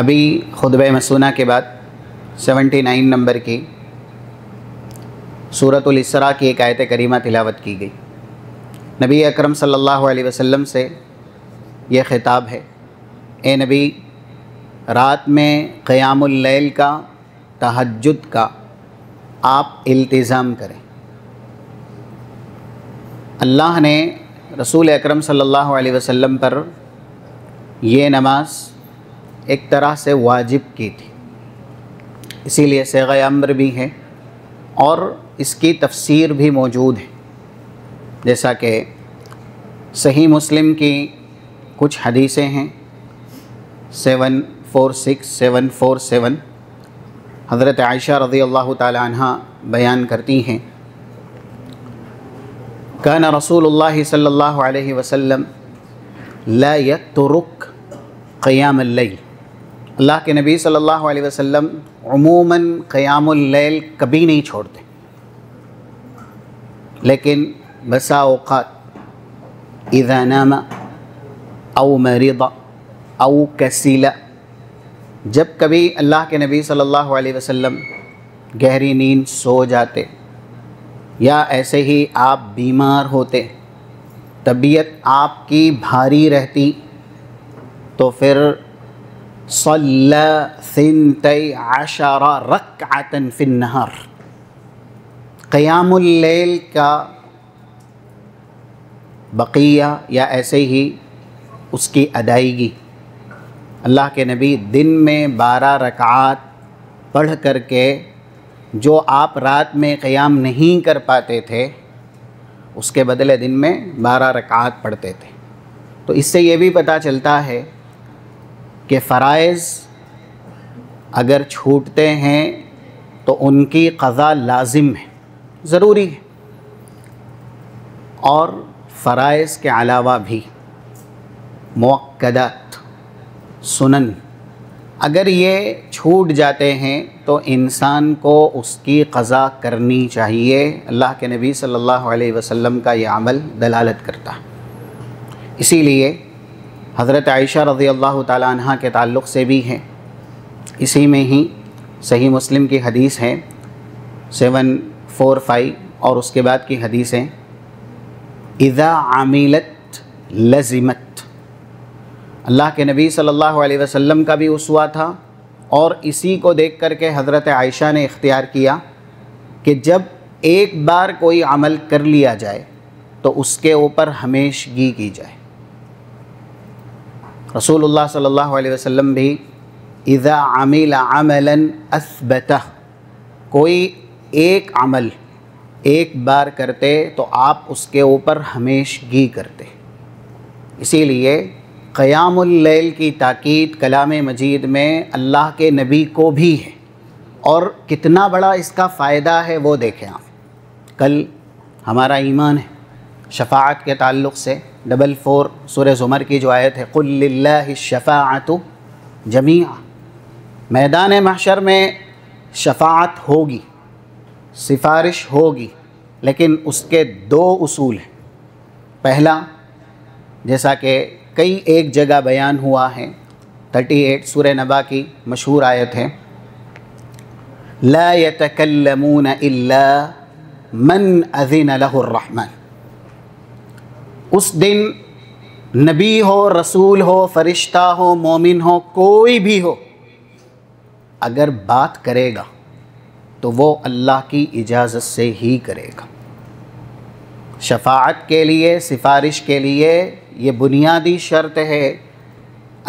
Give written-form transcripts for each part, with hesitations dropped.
ابھی خطبہ مسونہ کے بعد 79 نمبر کی سورۃ الاسراء کی ایک آیت کریمہ تلاوت کی گئی۔ نبی اکرم صلی اللہ علیہ وسلم سے یہ خطاب ہے، اے نبی، رات میں قیام اللیل کا، تہجد کا آپ التزام کریں۔ اللہ نے رسول اکرم صلی اللہ علیہ وسلم پر یہ نماز ایک طرح سے واجب کی تھی، اسی لیے صیغہ امر بھی ہے اور اس کی تفسیر بھی موجود ہے، جیسا کہ صحیح مسلم کی کچھ حدیثیں ہیں 746747 حضرت عائشہ رضی اللہ تعالی عنہ بیان کرتی ہیں، کان رسول اللہ صلی اللہ علیہ وسلم لا یترک قیام اللیل، اللہ کے نبی صلی اللہ علیہ وسلم عموماً قیام اللیل کبھی نہیں چھوڑتے، لیکن بسا اوقات اذا نام او مرض او کسل، جب کبھی اللہ کے نبی صلی اللہ علیہ وسلم گہری نیند سو جاتے یا ایسے ہی آپ بیمار ہوتے، طبیعت آپ کی بھاری رہتی، تو پھر صلی 12 رکعۃ فی النہار، قیام اللیل کا بقیہ یا ایسے ہی اس کی ادائیگی، اللہ کے نبی دن میں 12 رکعات پڑھ کر کے جو آپ رات میں قیام نہیں کر پاتے تھے اس کے بدلے دن میں 12 رکعات پڑھتے تھے۔ تو اس سے یہ بھی پتہ چلتا ہے کہ فرائض اگر چھوٹتے ہیں تو ان کی قضا لازم ہے، ضروری ہے، اور فرائض کے علاوہ بھی مؤکدات، سنن اگر یہ چھوٹ جاتے ہیں تو انسان کو اس کی قضا کرنی چاہیے۔ اللہ کے نبی صلی اللہ علیہ وسلم کا یہ عمل دلالت کرتا ہے۔ اسی لیے حضرت عائشہ رضی اللہ تعالی عنہ کے تعلق سے بھی ہے، اسی میں ہی صحیح مسلم کی حدیث ہے 745 اور اس کے بعد کی حدیثیں، اذا عملت لزمت، اللہ کے نبی صلی اللہ علیہ وسلم کا بھی اسوہ تھا، اور اسی کو دیکھ کر کے حضرت عائشہ نے اختیار کیا کہ جب ایک بار کوئی عمل کر لیا جائے تو اس کے اوپر ہمیشگی کی جائے۔ رسول اللہ صلی اللہ علیہ وسلم بھی اذا عمل عملا اثبتہ، کوئی ایک عمل ایک بار کرتے تو آپ اس کے اوپر ہمیشگی کرتے۔ اسی لیے قیام اللیل کی تاکید کلام مجید میں اللہ کے نبی کو بھی ہے، اور کتنا بڑا اس کا فائدہ ہے وہ دیکھیں آپ۔ کل ہمارا ایمان ہے شفاعت کے تعلق سے 44 سورہ زمر کی جو آیت ہے، قل للہ الشفاعۃ جمیعا، میدان محشر میں شفاعت ہوگی، سفارش ہوگی، لیکن اس کے 2 اصول ہیں۔ پہلا، جیسا کہ کئی ایک جگہ بیان ہوا ہے، 38 سورہ نبا کی مشہور آیت ہے، لا يتکلمون الا من اذن له الرحمن، اس دن نبی ہو، رسول ہو، فرشتہ ہو، مومن ہو، کوئی بھی ہو، اگر بات کرے گا تو وہ اللہ کی اجازت سے ہی کرے گا۔ شفاعت کے لیے، سفارش کے لیے یہ بنیادی شرط ہے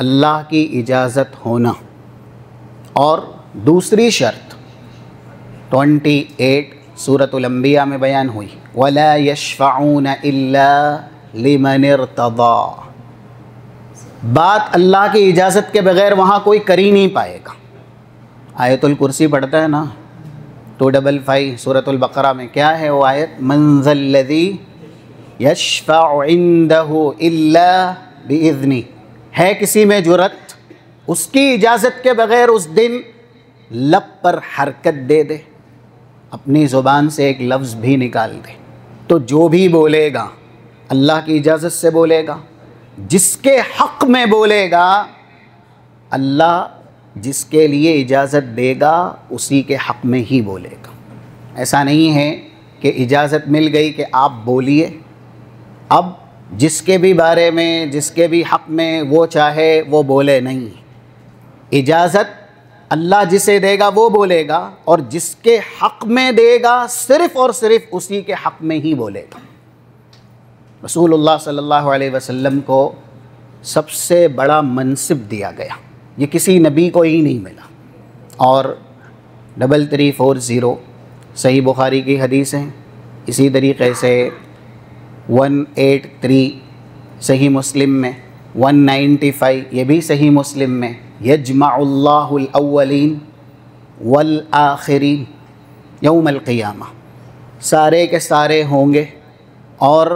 اللہ کی اجازت ہونا، اور دوسری شرط 28 سورۃ الانبیاء میں بیان ہوئی، وَلَا يَشْفَعُونَ إِلَّا لِمَنِ ارْتَضَىٰ، بات اللہ کی اجازت کے بغیر وہاں کوئی کر ہی نہیں پائے گا۔ آیت الکرسی پڑھتا ہے نا 255 سورۃ البقرہ میں، کیا ہے وہ آیت؟ مَنْ ذَا الَّذِي يَشْفَعُ عِنْدَهُ إِلَّا بِإِذْنِهِ، ہے کسی میں جرأت اس کی اجازت کے بغیر اس دن لب پر حرکت دے دے، اپنی زبان سے ایک لفظ بھی نکال دے، تو جو بھی بولے گا اللہ کی اجازت سے بولے گا، جس کے حق میں بولے گا اللہ جس کے لیے اجازت دے گا اسی کے حق میں ہی بولے گا۔ ایسا نہیں ہے کہ اجازت مل گئی کہ آپ بولیے، اب جس کے بھی بارے میں، جس کے بھی حق میں وہ چاہے وہ بولے، نہیں۔ اجازت اللہ جسے دے گا وہ بولے گا، اور جس کے حق میں دے گا صرف اور صرف اسی کے حق میں ہی بولے گا۔ رسول اللہ صلی اللہ علیہ وسلم کو سب سے بڑا منصب دیا گیا، یہ کسی نبی کو ہی نہیں ملا۔ اور 3340 صحیح بخاری کی حدیث ہیں، اسی طریقے سے 183 صحیح مسلم میں، 195 یہ بھی صحیح مسلم میں، یجمع اللہ الاولین والآخرین یوم القیامہ، سارے کے سارے ہوں گے، اور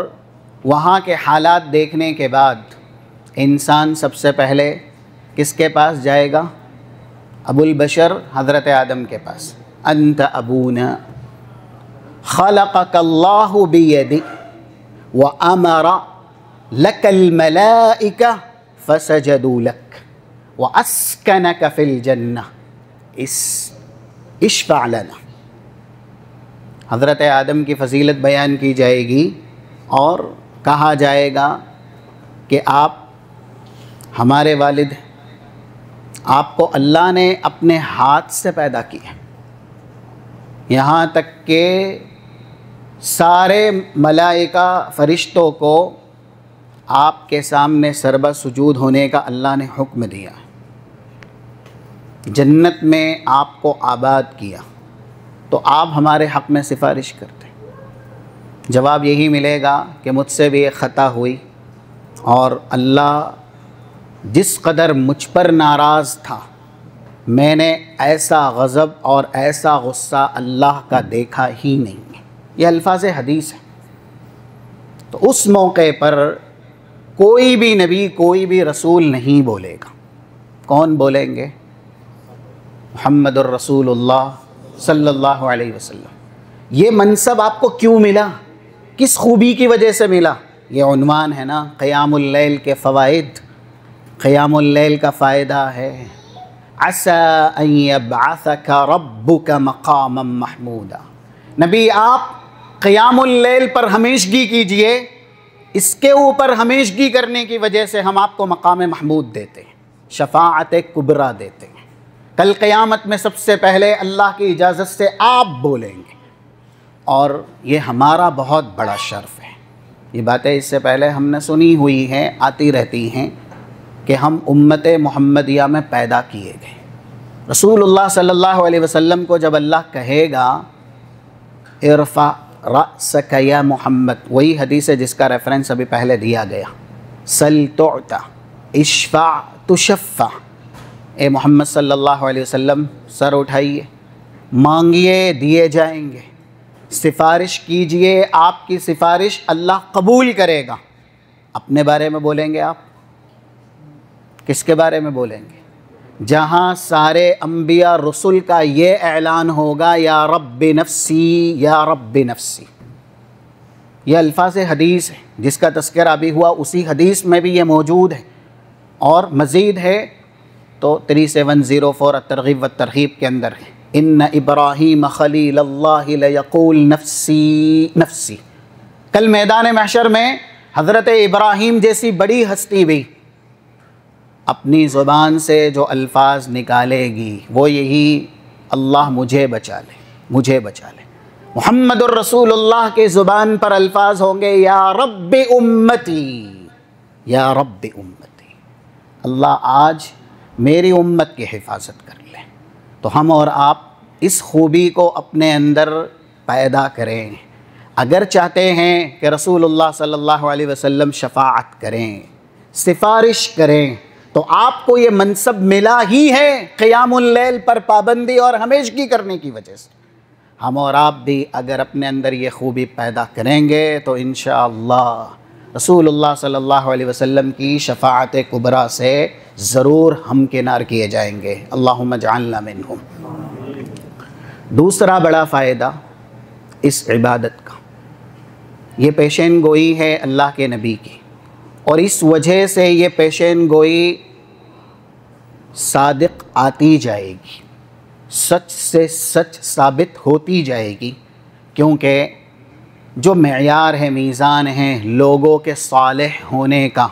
وہاں کے حالات دیکھنے کے بعد انسان سب سے پہلے کس کے پاس جائے گا؟ ابو البشر حضرت آدم کے پاس۔ انت ابونا خلقک اللہ بیدی وامر لک الملائکہ فسجدوا لک واسکنک فی الجنہ اشفع لنا۔ حضرت آدم کی فضیلت بیان کی جائے گی اور کہا جائے گا کہ آپ ہمارے والد ہیں، آپ کو اللہ نے اپنے ہاتھ سے پیدا کیا، یہاں تک کہ سارے ملائکہ فرشتوں کو آپ کے سامنے سربہ سجود ہونے کا اللہ نے حکم دیا، جنت میں آپ کو آباد کیا، تو آپ ہمارے حق میں سفارش کرتے ہیں۔ جواب یہی ملے گا کہ مجھ سے بھی ایک خطا ہوئی، اور اللہ جس قدر مجھ پر ناراض تھا، میں نے ایسا غضب اور ایسا غصہ اللہ کا دیکھا ہی نہیں ہے۔ یہ الفاظ حدیث ہیں۔ تو اس موقع پر کوئی بھی نبی، کوئی بھی رسول نہیں بولے گا۔ کون بولیں گے؟ محمد الرسول اللہ صلی اللہ علیہ وسلم۔ یہ منصب آپ کو کیوں ملا؟ کس خوبی کی وجہ سے ملا؟ یہ عنوان ہے نا، قیام اللیل کے فوائد۔ قیام اللیل کا فائدہ ہے عسى ان يبعثك ربك مقاما محمودا۔ نبی آپ قیام اللیل پر ہمیشگی کیجئے، اس کے اوپر ہمیشگی کرنے کی وجہ سے ہم آپ کو مقام محمود دیتے ہیں، شفاعت کبریٰ دیتے ہیں۔ کل قیامت میں سب سے پہلے اللہ کی اجازت سے آپ بولیں گے، اور یہ ہمارا بہت بڑا شرف ہے۔ یہ باتیں اس سے پہلے ہم نے سنی ہوئی ہیں، آتی رہتی ہیں کہ ہم امت محمدیہ میں پیدا کیے گئے۔ رسول اللہ صلی اللہ علیہ وسلم کو جب اللہ کہے گا ارفع رأسک یا محمد، وہی حدیث ہے جس کا ریفرنس ابھی پہلے دیا گیا، سل تعطى اشفع تشفع، اے محمد صلی اللہ علیہ وسلم سر اٹھائیے، مانگیے دیے جائیں گے، سفارش کیجئے آپ کی سفارش اللہ قبول کرے گا۔ اپنے بارے میں بولیں گے، آپ کس کے بارے میں بولیں گے؟ جہاں سارے انبیاء رسول کا یہ اعلان ہوگا یا رب نفسی یا رب نفسی۔ یہ الفاظ حدیث ہے، جس کا تذکرہ ابھی ہوا اسی حدیث میں بھی یہ موجود ہے، اور مزید ہے تو 3704 الترغیب والترہیب کے اندر ہے، ان ابراہیم خلیل اللہ لیقول نفسی نفسی۔ کل میدان محشر میں حضرت ابراہیم جیسی بڑی ہستی بھی اپنی زبان سے جو الفاظ نکالے گی وہ یہی، اللہ مجھے بچا لے، مجھے بچا لے۔ محمد الرسول اللہ کے زبان پر الفاظ ہوں گے یا رب امتی، یا رب امتی، اللہ آج میری امت کی حفاظت کر لے۔ تو ہم اور آپ اس خوبی کو اپنے اندر پیدا کریں۔ اگر چاہتے ہیں کہ رسول اللہ صلی اللہ علیہ وسلم شفاعت کریں، سفارش کریں، تو آپ کو یہ منصب ملا ہی ہے قیام اللیل پر پابندی اور ہمیشگی کرنے کی وجہ سے۔ ہم اور آپ بھی اگر اپنے اندر یہ خوبی پیدا کریں گے تو انشاءاللہ رسول اللہ صلی اللہ علیہ وسلم کی شفاعت کبریٰ سے ضرور ہم کنار کیے جائیں گے۔ اللہم اجعلنا منہم۔ دوسرا بڑا فائدہ اس عبادت کا، یہ پیشین گوئی ہے اللہ کے نبی کی، اور اس وجہ سے یہ پیشین گوئی صادق آتی جائے گی، سچ سے سچ ثابت ہوتی جائے گی، کیونکہ جو معیار ہے، میزان ہے لوگوں کے صالح ہونے کا،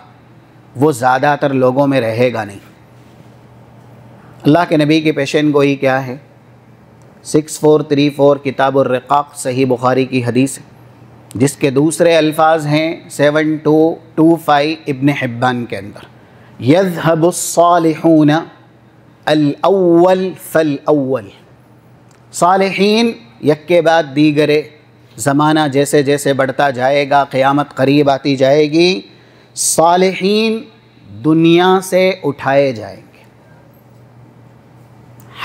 وہ زیادہ تر لوگوں میں رہے گا نہیں۔ اللہ کے نبی کی پیشین گوئی کیا ہے؟ 6434 کتاب الرقاق صحیح بخاری کی حدیث ہے، جس کے دوسرے الفاظ ہیں 7225 ابن حبان کے اندر، یذہب الصالحون الاول فالاول، صالحین یک کے بعد دیگرے، زمانہ جیسے جیسے بڑھتا جائے گا، قیامت قریب آتی جائے گی، صالحین دنیا سے اٹھائے جائیں گے،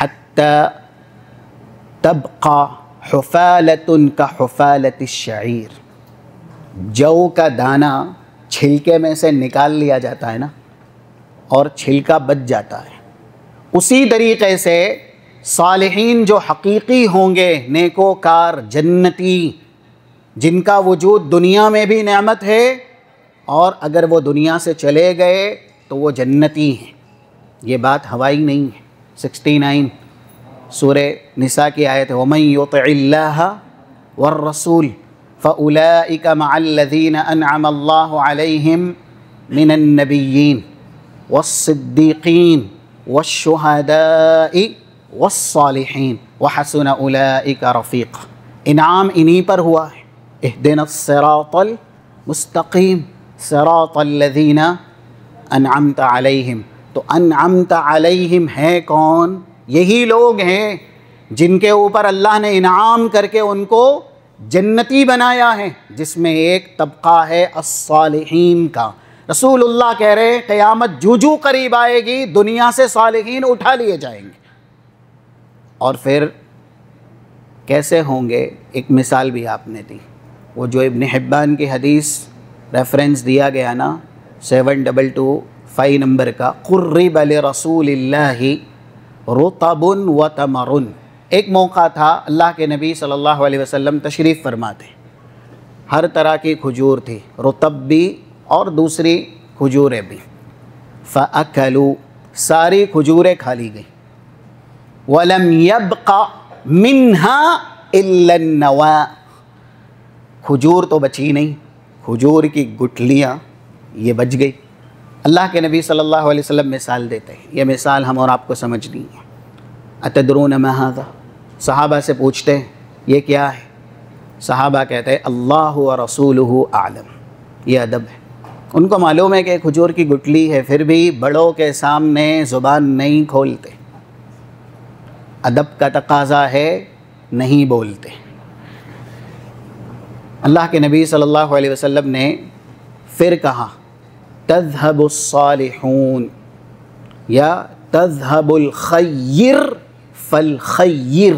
حتی تبقى حفالة كحفالة الشعیر، جو کا دانہ چھلکے میں سے نکال لیا جاتا ہے نا، اور چھلکا بچ جاتا ہے، اسی طریقے سے صالحین جو حقیقی ہوں گے، نیکوکار، جنتی، جن کا وجود دنیا میں بھی نعمت ہے، اور اگر وہ دنیا سے چلے گئے تو وہ جنتی ہیں۔ یہ بات ہوائی نہیں ہے۔ 69 سورہ نساء کی آیت ہے، وَمَن يُطِعِ اللَّهَ وَالرَّسُولِ فَأُولَئِكَ مَعَ الَّذِينَ أَنْعَمَ اللَّهُ عَلَيْهِمْ مِنَ النَّبِيِّينَ وَالصِّدِّيقِينَ وَالشُّهَدَاءِ وَالصَّالِحِينَ وَحَسُنَ أُولَئِكَ رَفِيقًا۔ انعام انہی پر ہوا ہے، اهدنا الصراط المستقیم صراط الذین انعمت علیہم۔ تو انعمت علیہم ہے کون؟ یہی لوگ ہیں جن کے اوپر اللہ نے انعام کر کے ان کو جنتی بنایا ہے، جس میں ایک طبقہ ہے الصالحین کا۔ رسول اللہ کہہ رہے قیامت جو قریب آئے گی، دنیا سے صالحین اٹھا لیے جائیں گے۔ اور پھر کیسے ہوں گے؟ ایک مثال بھی آپ نے دی، وہ جو ابن حبان کی حدیث ریفرنس دیا گیا نا 7225 نمبر کا، قرب لرسول اللہ رطب و تمر۔ ایک موقع تھا اللہ کے نبی صلی اللہ علیہ وسلم تشریف فرماتے، ہر طرح کی کھجور تھی، رطب بھی اور دوسری کھجوریں بھی، فَأَكَلُوا، ساری کھجوریں کھا لی گئی، وَلَمْ يَبْقَ مِنْهَا إِلَّا النَّوَاء، کھجور تو بچی نہیں، کھجور کی گٹھلیاں یہ بچ گئی۔ اللہ کے نبی صلی اللہ علیہ وسلم مثال دیتے ہیں، یہ مثال ہم اور آپ کو سمجھنی ہے۔ اتدرون ما ھذا، صحابہ سے پوچھتے ہیں یہ کیا ہے؟ صحابہ کہتے ہیں اللہ ورسولہ اعلم۔ یہ ادب ہے، ان کو معلوم ہے کہ کھجور کی گٹھلی ہے، پھر بھی بڑوں کے سامنے زبان نہیں کھولتے، ادب کا تقاضا ہے، نہیں بولتے۔ اللہ کے نبی صلی اللہ علیہ وسلم نے پھر کہا تذهب الصالحون یا تذهب الخیر فالخیر،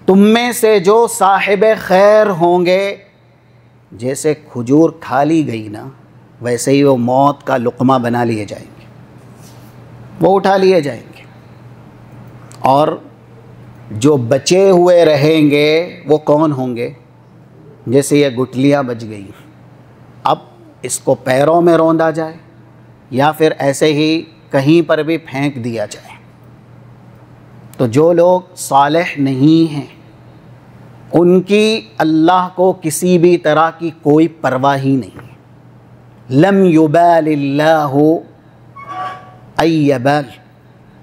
تم میں سے جو صاحب خیر ہوں گے، جیسے کھجور کھا لی گئی نا، ویسے ہی وہ موت کا لقمہ بنا لیے جائیں گے، وہ اٹھا لیے جائیں گے، اور جو بچے ہوئے رہیں گے وہ کون ہوں گے؟ جیسے یہ گٹھلیاں بچ گئی، اب اس کو پیروں میں روندا جائے یا پھر ایسے ہی کہیں پر بھی پھینک دیا جائے۔ تو جو لوگ صالح نہیں ہیں، ان کی اللہ کو کسی بھی طرح کی کوئی پرواہ ہی نہیں ہے۔ لم یبال اللہ ای بال،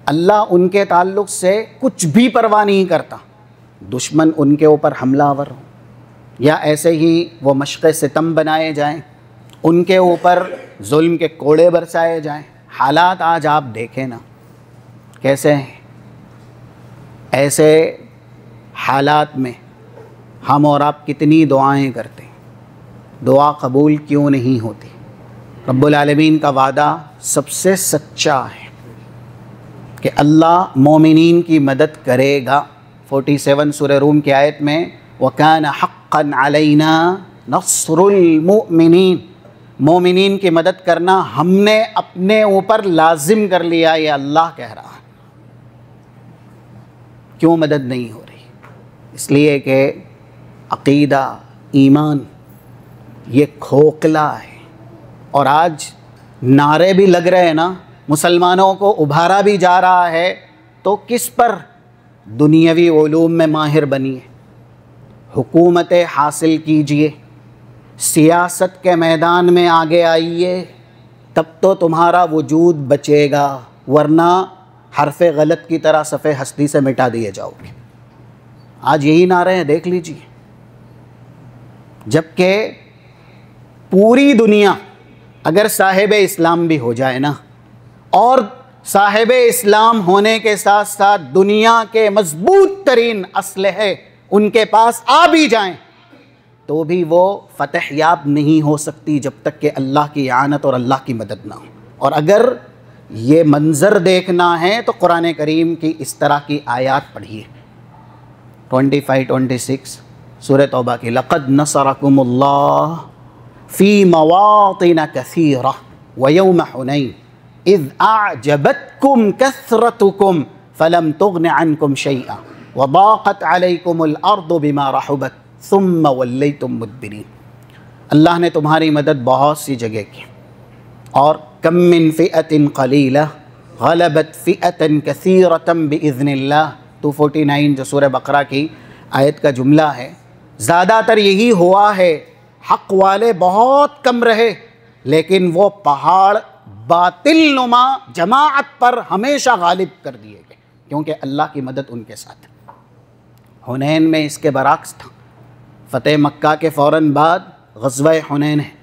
اللہ ان کے تعلق سے کچھ بھی پرواہ نہیں کرتا، دشمن ان کے اوپر حملہ آور ہو یا ایسے ہی وہ مشق ستم بنائے جائیں، ان کے اوپر ظلم کے کوڑے برسائے جائیں۔ حالات آج آپ دیکھیں نا کیسے ہیں، ایسے حالات میں ہم اور آپ کتنی دعائیں کرتے ہیں، دعا قبول کیوں نہیں ہوتی؟ رب العالمین کا وعدہ سب سے سچا ہے کہ اللہ مومنین کی مدد کرے گا۔ 47 سورہ روم کی آیت میں وَكَانَ حَقًّا عَلَيْنَا نَصْرُ الْمُؤْمِنِينَ، مومنین کی مدد کرنا ہم نے اپنے اوپر لازم کر لیا، یہ اللہ کہہ رہا ہے۔ کیوں مدد نہیں ہو رہی؟ اس لیے کہ عقیدہ، ایمان یہ کھوکھلا ہے، اور آج نعرے بھی لگ رہے ہیں نا، مسلمانوں کو ابھارا بھی جا رہا ہے تو کس پر؟ دنیاوی علوم میں ماہر بنیے، حکومتیں حاصل کیجئے، سیاست کے میدان میں آگے آئیے، تب تو تمہارا وجود بچے گا، ورنہ حرف غلط کی طرح صفحہ ہستی سے مٹا دیے جاؤ گے۔ آج یہی نعرے ہیں، دیکھ لیجئے۔ جبکہ پوری دنیا اگر صاحب اسلام بھی ہو جائے نا، اور صاحب اسلام ہونے کے ساتھ ساتھ دنیا کے مضبوط ترین اسلحے ان کے پاس آ بھی جائیں، تو بھی وہ فتح یاب نہیں ہو سکتی جب تک کہ اللہ کی اعانت اور اللہ کی مدد نہ ہو۔ اور اگر یہ منظر دیکھنا ہے تو قرآن کریم کی اس طرح کی آیات پڑھیے، 25-26 سورہ توبہ کی، لَقَدْ نَصَرَكُمُ اللَّهُ فِي مَوَاطِنَ كَثِيرَةٍ وَيَوْمَ حُنَيْنٍ إِذْ أَعْجَبَتْكُمْ كَثْرَتُكُمْ فَلَمْ تُغْنِ عَنْكُمْ شَيْئًا وَضَاقَتْ عَلَيْكُمُ الْأَرْضُ بِمَا رَحُبَتْ ثُمَّ وَلَّيْتُمْ مُدْبِرِينَ۔ اللہ نے تمہاری مدد بہت سی جگہ کی، اور کم من فئة قلیلہ غلبت فئة کثیرة بإذن اللہ، 249 جو سورہ بقرہ کی آیت کا جملہ ہے۔ زیادہ تر یہی ہوا ہے، حق والے بہت کم رہے، لیکن وہ پہاڑ باطل نما جماعت پر ہمیشہ غالب کر دیے گئے، کیونکہ اللہ کی مدد ان کے ساتھ۔ حنین میں اس کے برعکس تھا، فتح مکہ کے فوراً بعد غزوہ حنین ہے،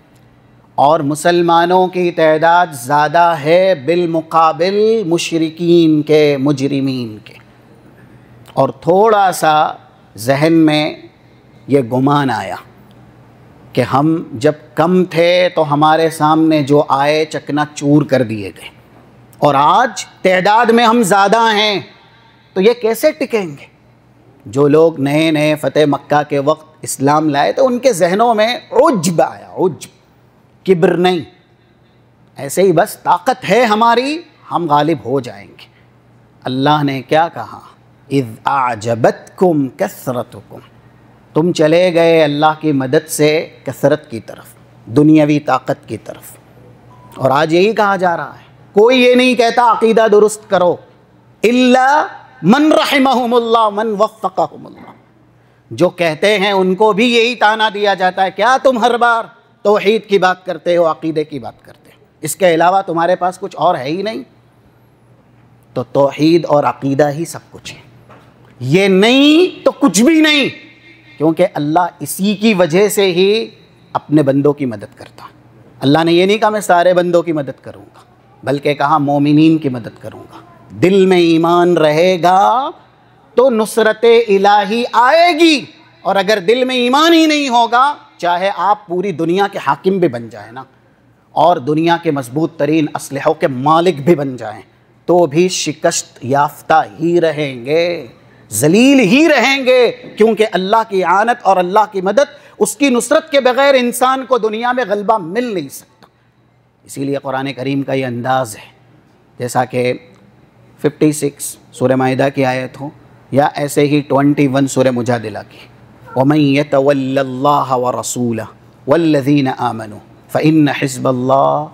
اور مسلمانوں کی تعداد زیادہ ہے بالمقابل مشرکین کے، مجرمین کے۔ اور تھوڑا سا ذہن میں یہ گمان آیا کہ ہم جب کم تھے تو ہمارے سامنے جو آئے چکنا چور کر دیے گئے، اور آج تعداد میں ہم زیادہ ہیں، تو یہ کیسے ٹکیں گے؟ جو لوگ نئے نئے فتح مکہ کے وقت اسلام لائے تو ان کے ذہنوں میں عجب آیا، عجب، کبر نہیں، ایسے ہی بس طاقت ہے ہماری، ہم غالب ہو جائیں گے۔ اللہ نے کیا کہا؟ اذ اعجبتکم کثرتکم، تم چلے گئے اللہ کی مدد سے کثرت کی طرف، دنیاوی طاقت کی طرف۔ اور آج یہی کہا جا رہا ہے، کوئی یہ نہیں کہتا عقیدہ درست کرو، الا من رحمہم اللہ من وفقہم اللہ۔ جو کہتے ہیں ان کو بھی یہی طعنہ دیا جاتا ہے، کیا تم ہر بار توحید کی بات کرتے ہو، عقیدے کی بات کرتے ہو، اس کے علاوہ تمہارے پاس کچھ اور ہے ہی نہیں؟ تو توحید اور عقیدہ ہی سب کچھ ہے، یہ نہیں تو کچھ بھی نہیں، کیونکہ اللہ اسی کی وجہ سے ہی اپنے بندوں کی مدد کرتا۔ اللہ نے یہ نہیں کہا میں سارے بندوں کی مدد کروں گا، بلکہ کہا مومنین کی مدد کروں گا۔ دل میں ایمان رہے گا تو نصرت الہی آئے گی، اور اگر دل میں ایمان ہی نہیں ہوگا، چاہے آپ پوری دنیا کے حاکم بھی بن جائیں نا، اور دنیا کے مضبوط ترین اسلحوں کے مالک بھی بن جائیں، تو بھی شکست یافتہ ہی رہیں گے، ذلیل ہی رہیں گے، کیونکہ اللہ کی اعانت اور اللہ کی مدد، اس کی نصرت کے بغیر انسان کو دنیا میں غلبہ مل نہیں سکتا۔ اسی لیے قرآن کریم کا یہ انداز ہے، جیسا کہ 56 سورہ مائدہ کی آیت ہو، یا ایسے ہی 21 سورہ مجادلہ کی، وَمَن يَتَوَلَّ اللَّهَ وَرَسُولَهُ وَالَّذِينَ آمَنُوا فَإِنَّ حِزْبَ اللَّهِ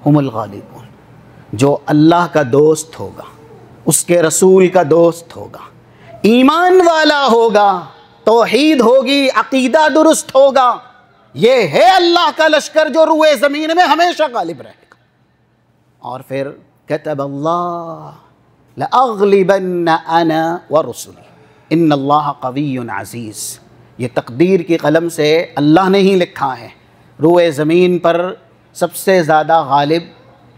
هُمُ الْغَالِبُونَ۔ جو اللہ کا دوست ہوگا، اس کے رسول کا دوست ہوگا، ایمان والا ہوگا، توحید ہوگی، عقیدہ درست ہوگا، یہ ہے اللہ کا لشکر جو روئے زمین میں ہمیشہ غالب رہے گا۔ اور پھر كتب اللہ لأغلبن انا ورسلی ان اللہ قوی عزیز، یہ تقدیر کی قلم سے اللہ نے ہی لکھا ہے، روئے زمین پر سب سے زیادہ غالب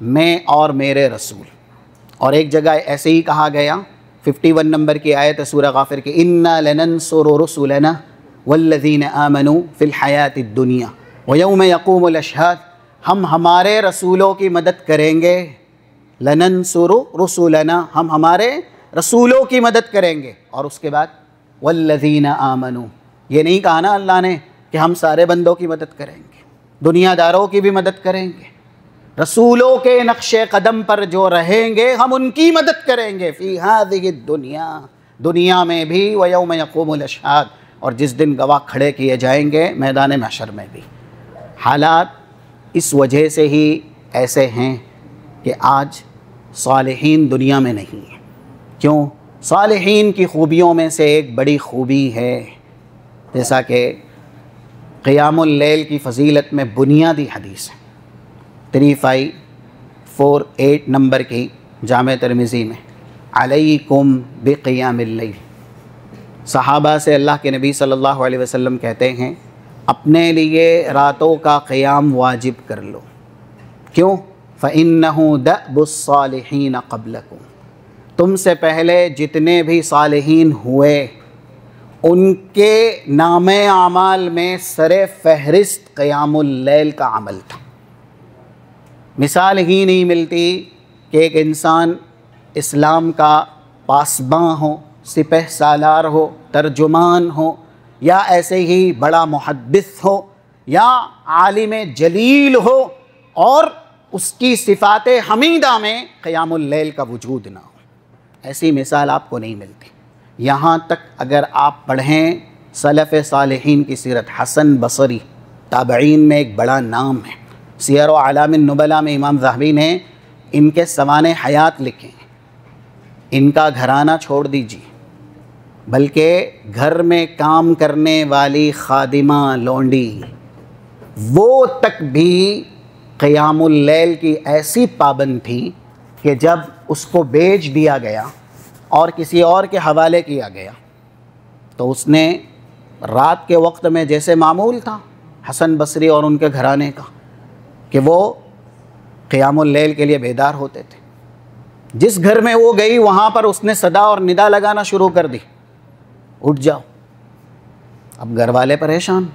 میں اور میرے رسول۔ اور ایک جگہ ایسے ہی کہا گیا، 51 نمبر کی آیت ہے سورہ غافر کی، اِنَّا لَنَنصُرُ رُسُلَنَا وَالَّذِينَ آمَنُوا فِي الْحَيَاةِ الدُّنْيَا وَيَوْمَ يَقُومُ الْأَشْهَادُ، ہم ہمارے رسولوں کی مدد کریں گے، لَنَنصُرُ رُسُلَنَا، ہم ہمارے رسولوں کی مدد کریں گے، اور اس کے بعد وَالَّذِينَ آمَنُوا، یہ نہیں کہا نا اللہ نے کہ ہم سارے بندوں کی مدد کریں گے، دنیا داروں کی بھی مدد کریں گے، رسولوں کے نقش قدم پر جو رہیں گے ہم ان کی مدد کریں گے، فی ہذہ الدنیا، دنیا میں بھی، ویوم یقوم الاشہاد، اور جس دن گواہ کھڑے کیے جائیں گے میدان محشر میں بھی۔ حالات اس وجہ سے ہی ایسے ہیں کہ آج صالحین دنیا میں نہیں ہیں۔ کیوں؟ صالحین کی خوبیوں میں سے ایک بڑی خوبی ہے، جیسا کہ قیام اللیل کی فضیلت میں بنیادی حدیث ہے 3548 نمبر کی جامع ترمذی میں، علیکم بقیام اللیل۔ صحابہ سے اللہ کے نبی صلی اللہ علیہ وسلم کہتے ہیں اپنے لیے راتوں کا قیام واجب کر لو۔ کیوں؟ فَإِنَّهُ دَأْبُ الصَّالِحِينَ قَبْلَكُمْ، تم سے پہلے جتنے بھی صالحین ہوئے ان کے نام اعمال میں سر فہرست قیام اللیل کا عمل تھا۔ مثال ہی نہیں ملتی کہ ایک انسان اسلام کا پاسباں ہو، سپہ سالار ہو، ترجمان ہو، یا ایسے ہی بڑا محدث ہو یا عالم جلیل ہو اور اس کی صفات حمیدہ میں قیام اللیل کا وجود نہ ہو۔ ایسی مثال آپ کو نہیں ملتی۔ یہاں تک اگر آپ پڑھیں سلف صالحین کی سیرت، حسن بصری تابعین میں ایک بڑا نام ہے، سیر و اعلام النبلاء میں امام ذہبی نے ان کے سوانح حیات لکھے ہیں۔ ان کا گھرانہ چھوڑ دیجیے، بلکہ گھر میں کام کرنے والی خادمہ لونڈی وہ تک بھی قیام اللیل کی ایسی پابند تھی کہ جب اس کو بیچ دیا گیا اور کسی اور کے حوالے کیا گیا تو اس نے رات کے وقت میں، جیسے معمول تھا حسن بصری اور ان کے گھرانے کا، کہ وہ قیام اللیل کے لیے بیدار ہوتے تھے، جس گھر میں وہ گئی وہاں پر اس نے صدا اور ندا لگانا شروع کر دی، اٹھ جاؤ۔ اب گھر والے پریشان،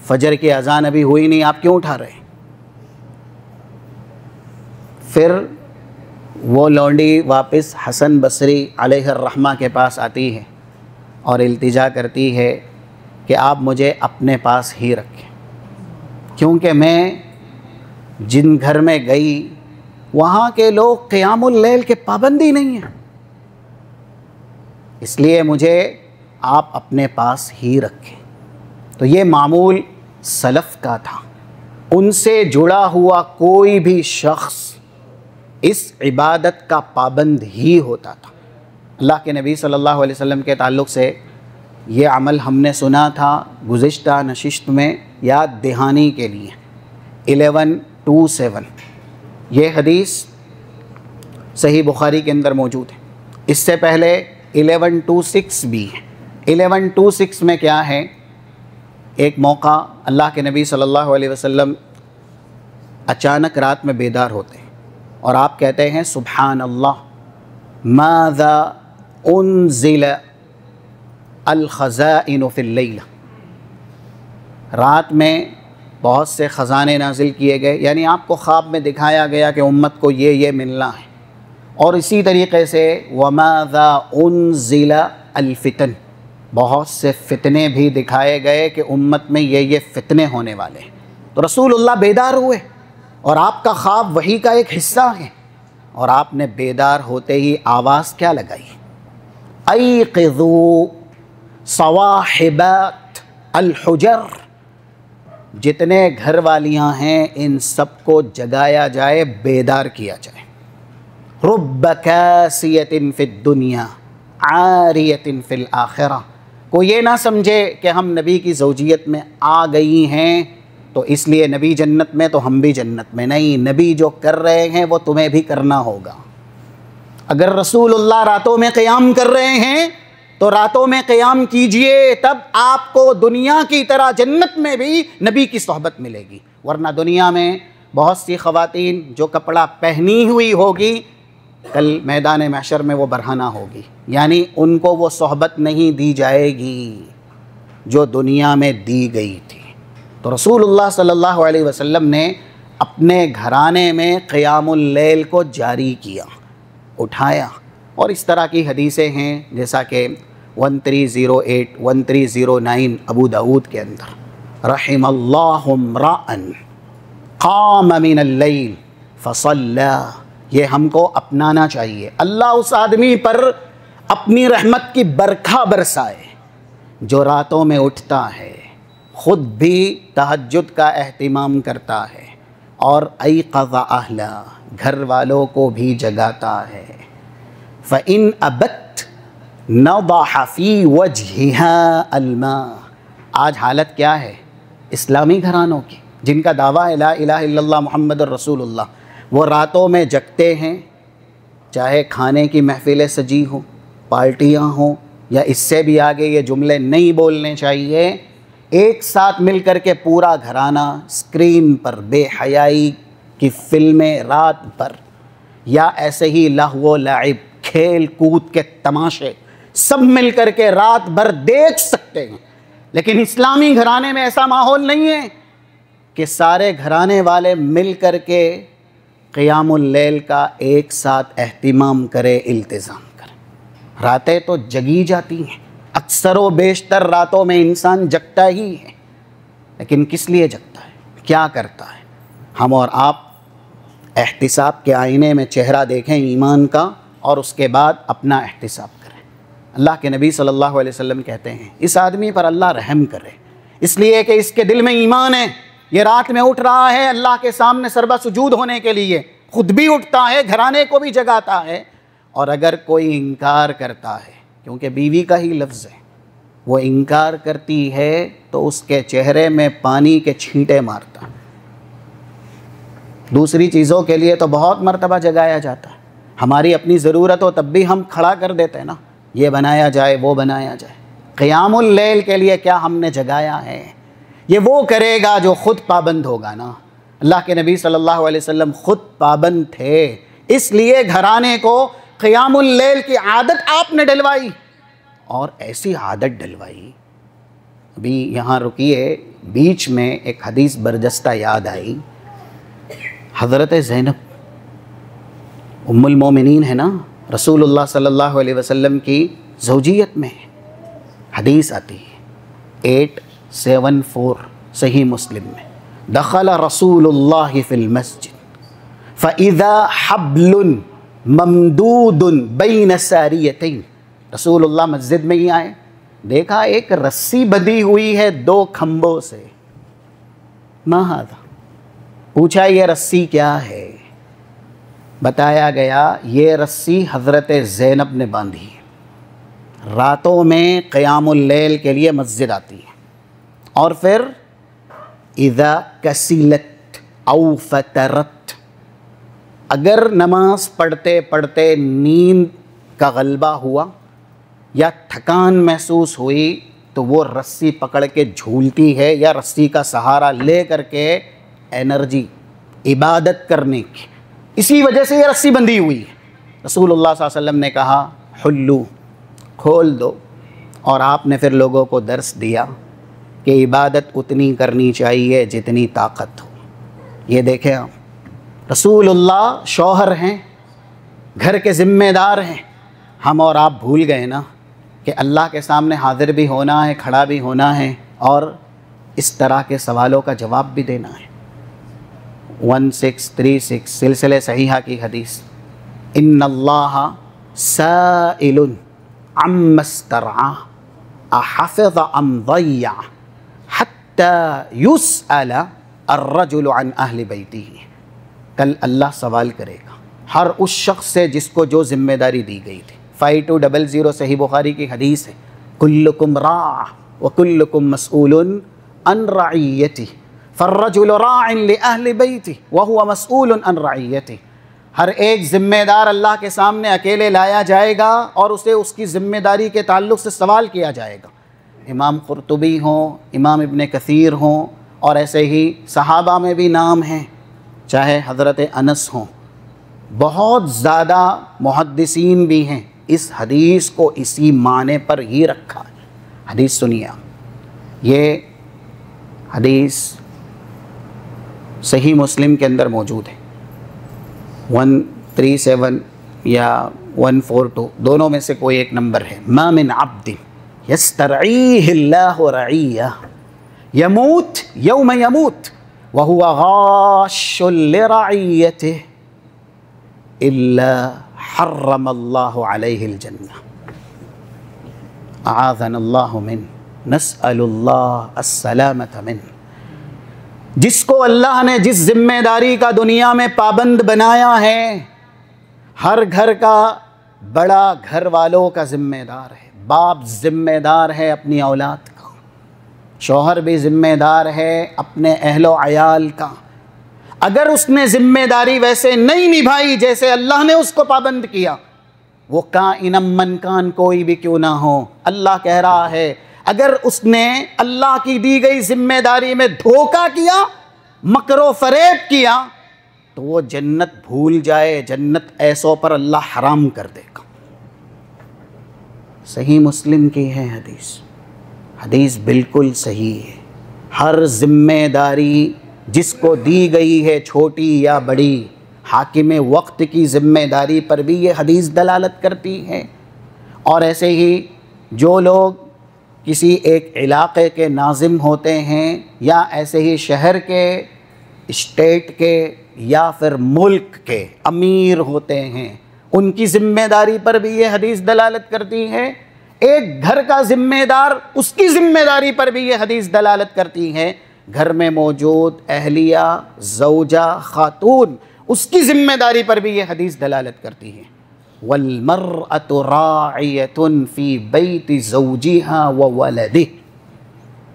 فجر کی اذان ابھی ہوئی نہیں، آپ کیوں اٹھا رہے ہیں؟ پھر وہ لونڈی واپس حسن بصری علیہ الرحمہ کے پاس آتی ہے اور التجا کرتی ہے کہ آپ مجھے اپنے پاس ہی رکھیں، کیونکہ میں جن گھر میں گئی وہاں کے لوگ قیام اللیل کے پابندی نہیں ہیں، اس لیے مجھے آپ اپنے پاس ہی رکھیں۔ تو یہ معمول سلف کا تھا، ان سے جڑا ہوا کوئی بھی شخص اس عبادت کا پابند ہی ہوتا تھا۔ اللہ کے نبی صلی اللہ علیہ وسلم کے تعلق سے یہ عمل ہم نے سنا تھا گزشتہ نشست میں، یاد دہانی کے لیے 1127 یہ حدیث صحیح بخاری کے اندر موجود ہے۔ اس سے پہلے 1126 بھی ہے۔ 1126 میں کیا ہے؟ ایک موقع اللہ کے نبی صلی اللہ علیہ وسلم اچانک رات میں بیدار ہوتے ہیں اور آپ کہتے ہیں سبحان اللہ ماذا انزل الخزائن فی اللیل، رات میں بہت سے خزانے نازل کیے گئے، یعنی آپ کو خواب میں دکھایا گیا کہ امت کو یہ ملنا ہے، اور اسی طریقے سے وماذا انزل الفتن، بہت سے فتنے بھی دکھائے گئے کہ امت میں یہ فتنے ہونے والے ہیں۔ تو رسول اللہ بیدار ہوئے اور آپ کا خواب وحی کا ایک حصہ ہے، اور آپ نے بیدار ہوتے ہی آواز کیا لگائی؟ ایقظوا صواحبات الحجر، جتنے گھر والیاں ہیں ان سب کو جگایا جائے، بیدار کیا جائے۔ رب کاسیۃ فی الدنیا عاریۃ فی الآخرہ، کو یہ نہ سمجھے کہ ہم نبی کی زوجیت میں آ گئی ہیں تو اس لیے نبی جنت میں تو ہم بھی جنت میں، نہیں، نبی جو کر رہے ہیں وہ تمہیں بھی کرنا ہوگا۔ اگر رسول اللہ راتوں میں قیام کر رہے ہیں تو راتوں میں قیام کیجئے، تب آپ کو دنیا کی طرح جنت میں بھی نبی کی صحبت ملے گی، ورنہ دنیا میں بہت سی خواتین جو کپڑا پہنی ہوئی ہوگی کل میدان محشر میں وہ برہنہ ہوگی، یعنی ان کو وہ صحبت نہیں دی جائے گی جو دنیا میں دی گئی تھی۔ تو رسول اللہ صلی اللہ علیہ وسلم نے اپنے گھرانے میں قیام اللیل کو جاری کیا، اٹھایا، اور اس طرح کی حدیثیں ہیں جیسا کہ 1308 1309 ابو داود کے اندر، رحم اللہ امرأً قام من اللیل فصلی، یہ ہم کو اپنانا چاہیے۔ اللہ اس آدمی پر اپنی رحمت کی برکھا برسائے جو راتوں میں اٹھتا ہے، خود بھی تہجد کا اہتمام کرتا ہے، اور ایقظ اہلا، گھر والوں کو بھی جگاتا ہے۔ فَإِنْ أَبَتْ نَضَحَ فِي وَجْهِهَا الْمَاء۔ آج حالت کیا ہے اسلامی گھرانوں کی، جن کا دعویٰ ہے لا الہ الا اللہ محمد الرسول اللہ، وہ راتوں میں جگتے ہیں، چاہے کھانے کی محفلیں سجی ہوں، پارٹیاں ہوں، یا اس سے بھی آگے یہ جملے نہیں بولنے چاہیے، ایک ساتھ مل کر کے پورا گھرانہ اسکرین پر بے حیائی کی فلمیں رات بھر، یا ایسے ہی لہو و لعب، کھیل کود کے تماشے سب مل کر کے رات بھر دیکھ سکتے ہیں۔ لیکن اسلامی گھرانے میں ایسا ماحول نہیں ہے کہ سارے گھرانے والے مل کر کے قیام اللیل کا ایک ساتھ اہتمام کرے، التزام کرے۔ راتیں تو جگی جاتی ہیں، اکثر و بیشتر راتوں میں انسان جگتا ہی ہے، لیکن کس لیے جگتا ہے، کیا کرتا ہے؟ ہم اور آپ احتساب کے آئینے میں چہرہ دیکھیں ایمان کا، اور اس کے بعد اپنا احتساب کریں۔ اللہ کے نبی صلی اللہ علیہ وسلم کہتے ہیں اس آدمی پر اللہ رحم کرے، اس لیے کہ اس کے دل میں ایمان ہے، یہ رات میں اٹھ رہا ہے اللہ کے سامنے سربہ سجود ہونے کے لیے، خود بھی اٹھتا ہے، گھرانے کو بھی جگاتا ہے، اور اگر کوئی انکار کرتا ہے، کیونکہ بیوی کا ہی لفظ ہے، وہ انکار کرتی ہے تو اس کے چہرے میں پانی کے چھینٹے مارتا۔ دوسری چیزوں کے لیے تو بہت مرتبہ جگایا جاتا ہے، ہماری اپنی ضرورت ہو تب بھی ہم کھڑا کر دیتے ہیں نا، یہ بنایا جائے وہ بنایا جائے۔ قیام اللیل کے لیے کیا ہم نے جگایا ہے؟ یہ وہ کرے گا جو خود پابند ہوگا نا۔ اللہ کے نبی صلی اللہ علیہ وسلم خود پابند تھے، اس لیے گھرانے کو قیام اللیل کی عادت آپ نے ڈلوائی، اور ایسی عادت ڈلوائی۔ ابھی یہاں رکیے، بیچ میں ایک حدیث برجستہ یاد آئی، حضرت زینب ام المومنین ہے نا، رسول اللہ صلی اللہ علیہ وسلم کی زوجیت میں حدیث آتی ہے 874 صحیح مسلم میں، دخل رسول اللہ فی المسجد فَإِذَا حَبْلٌ مَمْدُودٌ بَيْنَ سَارِيَتَيْن۔ رسول اللہ مسجد میں ہی آئے، دیکھا ایک رسی بندھی ہوئی ہے دو کھمبوں سے، ما ھذا، پوچھا یہ رسی کیا ہے؟ بتایا گیا یہ رسی حضرت زینب نے باندھی ہے، راتوں میں قیام اللیل کے لیے مسجد آتی ہے، اور پھر اذا کسلت او فترت، اگر نماز پڑھتے پڑھتے نیند کا غلبہ ہوا یا تھکان محسوس ہوئی تو وہ رسی پکڑ کے جھولتی ہے، یا رسی کا سہارا لے کر کے انرجی عبادت کرنے کی، اسی وجہ سے یہ رسی بندھی ہوئی ہے۔ رسول اللہ صلی اللہ علیہ وسلم نے کہا حلو، کھول دو، اور آپ نے پھر لوگوں کو درس دیا کہ عبادت اتنی کرنی چاہیے جتنی طاقت ہو۔ یہ دیکھیں آپ، رسول اللہ شوہر ہیں، گھر کے ذمہ دار ہیں، ہم اور آپ بھول گئے نا کہ اللہ کے سامنے حاضر بھی ہونا ہے، کھڑا بھی ہونا ہے، اور اس طرح کے سوالوں کا جواب بھی دینا ہے۔ 1636 سلسلہ صحیحہ کی حدیث، ان اللہ سائل عما استرعى احفظ ام ضیع حتی یسأل الرجل عن اہل بیتہ۔ کل اللہ سوال کرے گا ہر اس شخص سے جس کو جو ذمہ داری دی گئی تھی۔ 5200 صحیح بخاری کی حدیث ہے، کلکم راع وکلکم مسئول عن رعیتہ فالرجل راع لأہل بیتہ وہو مسئول عن رعیتہ۔ ہر ایک ذمہ دار اللہ کے سامنے اکیلے لایا جائے گا اور اسے اس کی ذمہ داری کے تعلق سے سوال کیا جائے گا۔ امام قرطبی ہوں، امام ابن کثیر ہوں، اور ایسے ہی صحابہ میں بھی نام ہیں، چاہے حضرت انس ہوں، بہت زیادہ محدثین بھی ہیں، اس حدیث کو اسی معنی پر ہی رکھا ہے۔ حدیث سنیے، یہ حدیث صحیح مسلم کے اندر موجود ہے، 137 یا 142 دونوں میں سے کوئی ایک نمبر ہے۔ ما من عبد یسترعیہ اللہ رعیہ یموت یوم یموت وہو غاش لرعیتہ الا حرم اللہ علیہ الجنہ، اعاذنا اللہ من، نسأل اللہ السلامة من۔ جس کو اللہ نے جس ذمہ داری کا دنیا میں پابند بنایا ہے، ہر گھر کا بڑا گھر والوں کا ذمہ دار ہے، باپ ذمہ دار ہے اپنی اولاد کا، شوہر بھی ذمہ دار ہے اپنے اہل و عیال کا۔ اگر اس نے ذمہ داری ویسے نہیں نبھائی جیسے اللہ نے اس کو پابند کیا، وہ کائن من کان کوئی بھی کیوں نہ ہو، اللہ کہہ رہا ہے اگر اس نے اللہ کی دی گئی ذمہ داری میں دھوکہ کیا، مکر و فریب کیا، تو وہ جنت بھول جائے، جنت ایسوں پر اللہ حرام کر دے گا۔ صحیح مسلم کی ہے حدیث، حدیث بالکل صحیح ہے۔ ہر ذمہ داری جس کو دی گئی ہے، چھوٹی یا بڑی، حاکم وقت کی ذمہ داری پر بھی یہ حدیث دلالت کرتی ہے۔ اور ایسے ہی جو لوگ کسی ایک علاقے کے ناظم ہوتے ہیں، یا ایسے ہی شہر کے، اسٹیٹ کے، یا پھر ملک کے امیر ہوتے ہیں، ان کی ذمہ داری پر بھی یہ حدیث دلالت کرتی ہے۔ ایک گھر کا ذمہ دار، اس کی ذمہ داری پر بھی یہ حدیث دلالت کرتی ہے۔ گھر میں موجود اہلیہ، زوجہ، خاتون، اس کی ذمہ داری پر بھی یہ حدیث دلالت کرتی ہے۔ وَالْمَرْأَةُ رَاعِيَةٌ فِي بَيْتِ زَوْجِهَا وَوَلَدِهِ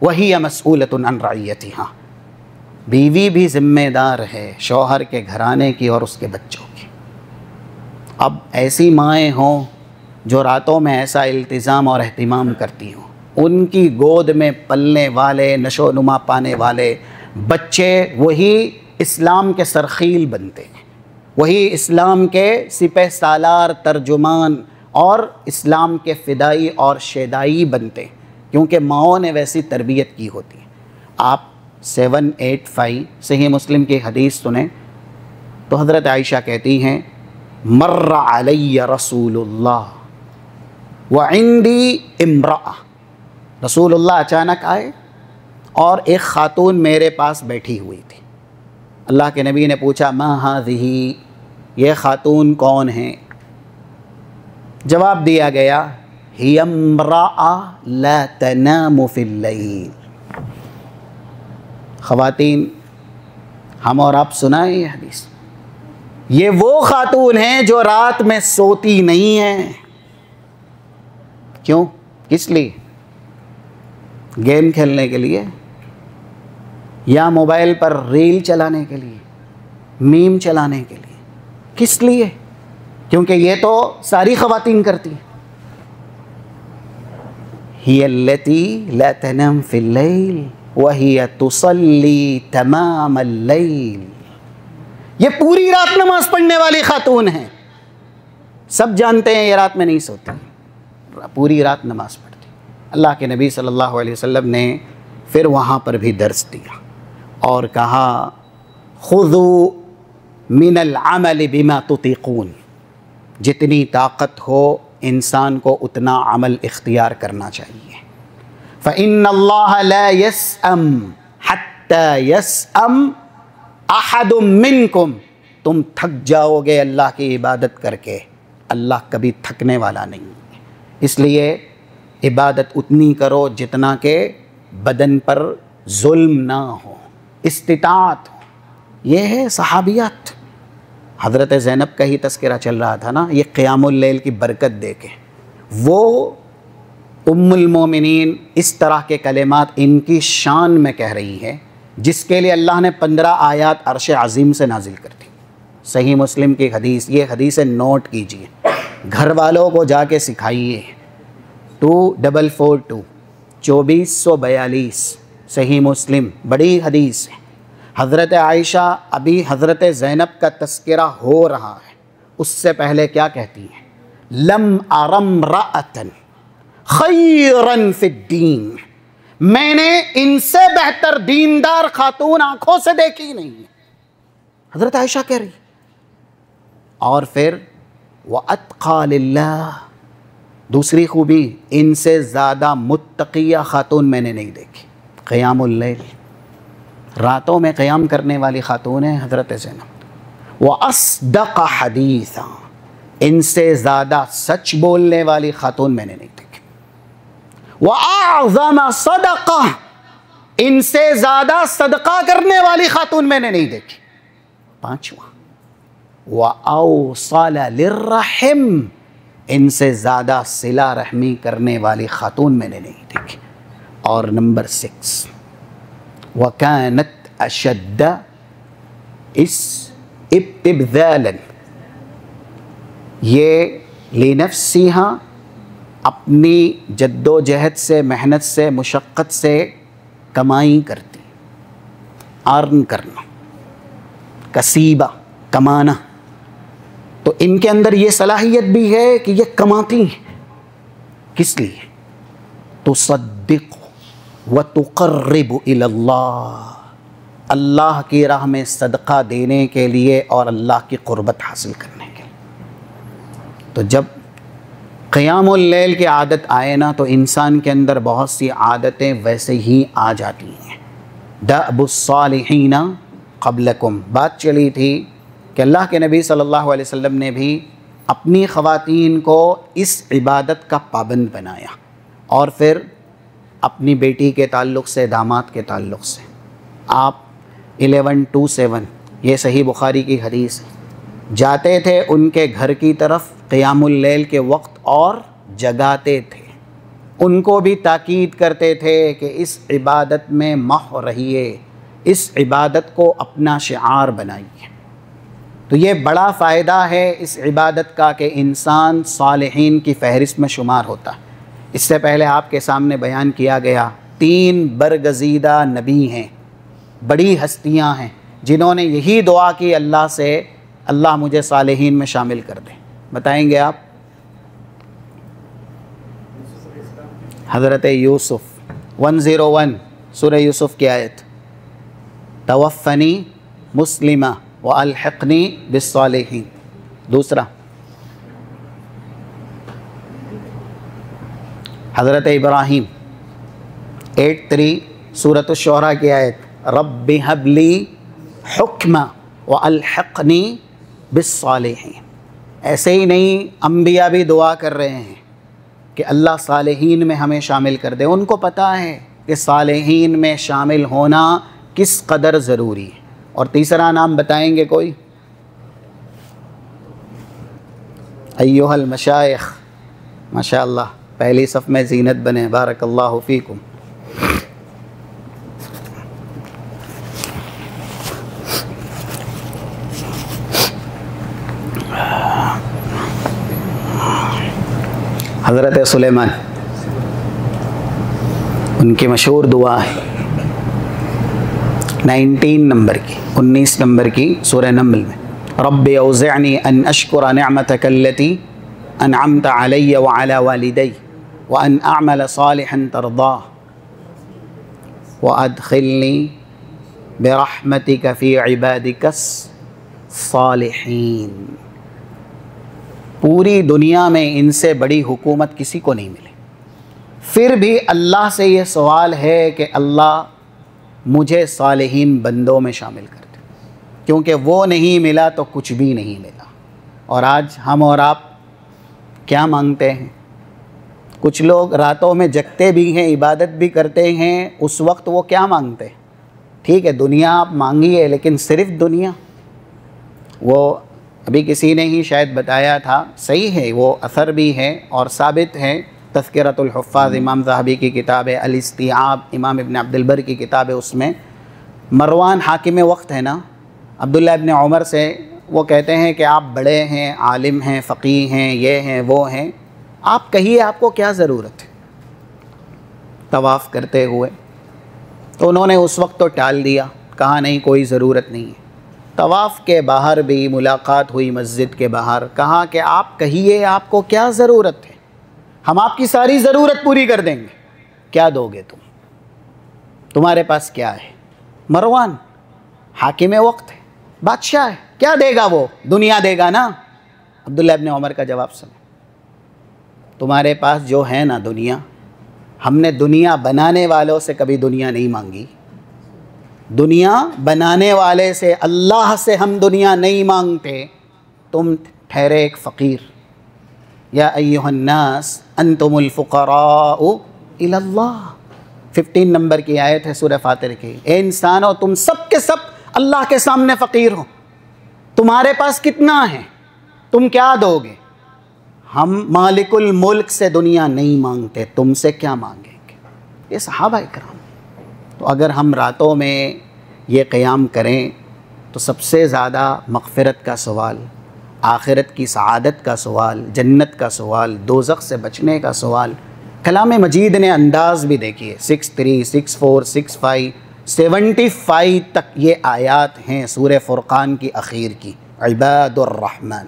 وَهِيَ مَسْئُولَةٌ عَنْ رَعِيَّتِهَا، بیوی بھی ذمہ دار ہے شوہر کے گھرانے کی اور اس کے بچوں کی۔ اب ایسی مائیں ہوں جو راتوں میں ایسا التزام اور اہتمام کرتی ہوں، ان کی گود میں پلنے والے، نشو و نما پانے والے بچے وہی اسلام کے سرخیل بنتے ہیں، وہی اسلام کے سپہ سالار، ترجمان اور اسلام کے فدائی اور شیدائی بنتے ہیں، کیونکہ ماؤں نے ویسی تربیت کی ہوتی ہے۔ آپ 785 صحیح مسلم کی حدیث سنیں تو حضرت عائشہ کہتی ہیں مر علی رسول اللہ وعندی امرأہ، رسول اللہ اچانک آئے اور ایک خاتون میرے پاس بیٹھی ہوئی تھی۔ اللہ کے نبی نے پوچھا ما ہذہ، یہ خاتون کون ہیں؟ جواب دیا گیا ہی امرأہ لا تنام فی اللیل۔ خواتین، ہم اور آپ سنائیں یہ حدیث، یہ وہ خاتون ہیں جو رات میں سوتی نہیں ہیں۔ کیوں؟ کس لیے؟ گیم کھیلنے کے لیے، یا موبائل پر ریل چلانے کے لیے، میم چلانے کے لیے؟ کس لیے؟ کیونکہ یہ تو ساری خواتین کرتی ہیں۔ ہی التی لا تنام فی اللیل وہی تصلی تمام اللیل، یہ پوری رات نماز پڑھنے والی خاتون ہیں۔ سب جانتے ہیں یہ رات میں نہیں سوتی، پوری رات نماز پڑھتی۔ اللہ کے نبی صلی اللہ علیہ وسلم نے پھر وہاں پر بھی درس دیا اور کہا خذوا من العمل بما تطیقون، جتنی طاقت ہو انسان کو اتنا عمل اختیار کرنا چاہیے۔ فإن اللہ لا يسأم حتى يسأم احد منکم، تم تھک جاؤ گے اللہ کی عبادت کر کے، اللہ کبھی تھکنے والا نہیں ہے۔ اس لیے عبادت اتنی کرو جتنا کہ بدن پر ظلم نہ ہو، استطاعت ہو۔ یہ ہے صحابیات۔ حضرت زینب کا ہی تذکرہ چل رہا تھا نا، یہ قیام اللیل کی برکت دے کے وہ ام المومنین اس طرح کے کلمات ان کی شان میں کہہ رہی ہے، جس کے لیے اللہ نے 15 آیات عرش عظیم سے نازل کر دی۔ صحیح مسلم کی حدیث، یہ حدیثیں نوٹ کیجئے، گھر والوں کو جا کے سکھائیے۔ 2442 2442 صحیح مسلم، بڑی حدیث ہے۔ حضرت عائشہ ابھی حضرت زینب کا تذکرہ ہو رہا ہے، اس سے پہلے کیا کہتی ہیں؟ لم ارم رأتن خیرن فی الدین، میں نے ان سے بہتر دیندار خاتون آنکھوں سے دیکھی نہیں ہے، حضرت عائشہ کہہ رہی۔ اور پھر وَأَتْقَى لِلَّهِ، دوسری خوبی، ان سے زیادہ متقیہ خاتون میں نے نہیں دیکھی۔ قیام اللیل، راتوں میں قیام کرنے والی خاتون ہے حضرت زینب۔ وَأَصْدَقَ حَدِيثًا، ان سے زیادہ سچ بولنے والی خاتون میں نے نہیں دیکھی۔ وَأَعْظَمَ صَدَقَةً، ان سے زیادہ صدقہ کرنے والی خاتون میں نے نہیں دیکھی۔ پانچواں، وَأَوْصَلَ لِلرَّحِمِ، ان سے زیادہ صلہ رحمی کرنے والی خاتون میں نے نہیں دیکھی۔ اور نمبر 6، وَكَانَتْ أَشَدَّ استبذالاً، یہ لنفسها، اپنی جد و جہد سے، محنت سے، مشقت سے کمائی کرتی، ارن کرنا، کسیبہ، کمانا۔ تو ان کے اندر یہ صلاحیت بھی ہے کہ یہ کماتی ہیں، کس لیے؟ تصدق وتقرب الی اللہ، اللہ کی راہ میں صدقہ دینے کے لیے اور اللہ کی قربت حاصل کرنے کے لیے۔ تو جب قیام اللیل کی عادت آئے نا تو انسان کے اندر بہت سی عادتیں ویسے ہی آ جاتی ہیں۔ دأب الصالحین قبلکم، بات چلی تھی کہ اللہ کے نبی صلی اللہ علیہ وسلم نے بھی اپنی خواتین کو اس عبادت کا پابند بنایا، اور پھر اپنی بیٹی کے تعلق سے، داماد کے تعلق سے آپ 11:27، یہ صحیح بخاری کی حدیث ہے، جاتے تھے ان کے گھر کی طرف قیام اللیل کے وقت اور جگاتے تھے، ان کو بھی تاکید کرتے تھے کہ اس عبادت میں ماہر رہیے، اس عبادت کو اپنا شعار بنائیے۔ تو یہ بڑا فائدہ ہے اس عبادت کا کہ انسان صالحین کی فہرست میں شمار ہوتا ہے۔ اس سے پہلے آپ کے سامنے بیان کیا گیا 3 برگزیدہ نبی ہیں، بڑی ہستیاں ہیں، جنہوں نے یہی دعا کی اللہ سے، اللہ مجھے صالحین میں شامل کر دے۔ بتائیں گے آپ؟ حضرت یوسف 101 سورہ یوسف کی آیت، توفنی مسلمہ والحقنی بالصالحین۔ دوسرا، حضرت ابراہیم 83 سورۃ الشعراء کی آیت، رب ہب لی حکما والحقنی بالصالحین۔ ایسے ہی نہیں، انبیاء بھی دعا کر رہے ہیں کہ اللہ صالحین میں ہمیں شامل کر دے۔ ان کو پتہ ہے کہ صالحین میں شامل ہونا کس قدر ضروری ہے۔ اور تیسرا نام بتائیں گے کوئی؟ ایھا المشائخ، ماشاءاللہ پہلی صف میں زینت بنے، بارک اللہ فیکم۔ حضرت سلیمان، ان کی مشہور دعا ہے 19 نمبر کی سورہ نمل میں، رب اوزعنی ان اشکر نعمتک التی انعمت علی وعلی والدی وان اعمل صالحا ترضاہ وادخلنی برحمتک فی عبادک الصالحین۔ پوری دنیا میں ان سے بڑی حکومت کسی کو نہیں ملی، پھر بھی اللہ سے یہ سوال ہے کہ اللہ مجھے صالحین بندوں میں شامل کر دے، کیونکہ وہ نہیں ملا تو کچھ بھی نہیں ملا۔ اور آج ہم اور آپ کیا مانگتے ہیں؟ کچھ لوگ راتوں میں جگتے بھی ہیں، عبادت بھی کرتے ہیں، اس وقت وہ کیا مانگتے ہیں؟ ٹھیک ہے دنیا آپ مانگیے، لیکن صرف دنیا؟ وہ ابھی کسی نے ہی شاید بتایا تھا، صحیح ہے، وہ اثر بھی ہے اور ثابت ہے، تذکرۃ الحفاظ امام ذہبی کی کتاب ہے، الاستیعاب امام ابن عبد البر کی کتاب ہے، اس میں مروان حاکم وقت ہے نا، عبداللہ ابن عمر سے وہ کہتے ہیں کہ آپ بڑے ہیں، عالم ہیں، فقیہ ہیں، یہ ہیں وہ ہیں، آپ کہیے آپ کو کیا ضرورت ہے طواف کرتے ہوئے؟ تو انہوں نے اس وقت تو ٹال دیا، کہا نہیں کوئی ضرورت نہیں ہے۔ طواف کے باہر بھی ملاقات ہوئی مسجد کے باہر، کہا کہ آپ کہیے آپ کو کیا ضرورت ہے، ہم آپ کی ساری ضرورت پوری کر دیں گے، کیا دو گے تم؟ تمہارے پاس کیا ہے؟ مروان حاکم وقت ہے، بادشاہ ہے، کیا دے گا وہ؟ دنیا دے گا نا۔ عبداللہ ابن عمر کا جواب سنو، تمہارے پاس جو ہے نا دنیا، ہم نے دنیا بنانے والوں سے کبھی دنیا نہیں مانگی، دنیا بنانے والے سے، اللہ سے ہم دنیا نہیں مانگتے، تم ٹھہرے ایک فقیر۔ یا ایھا الناس انتم الفقراء الی اللہ، 15 نمبر کی آیت ہے سورہ فاطر کی، اے انسانو تم سب کے سب اللہ کے سامنے فقیر ہو، تمہارے پاس کتنا ہے، تم کیا دو گے؟ ہم مالک الملک سے دنیا نہیں مانگتے، تم سے کیا مانگیں گے؟ یہ صحابہ کرام۔ تو اگر ہم راتوں میں یہ قیام کریں تو سب سے زیادہ مغفرت کا سوال، آخرت کی سعادت کا سوال، جنت کا سوال، دوزخ سے بچنے کا سوال، کلام مجید نے انداز بھی دیکھیے 63 64 65 75 تک یہ آیات ہیں سورہ فرقان کی اخیر کی۔ عباد الرحمن،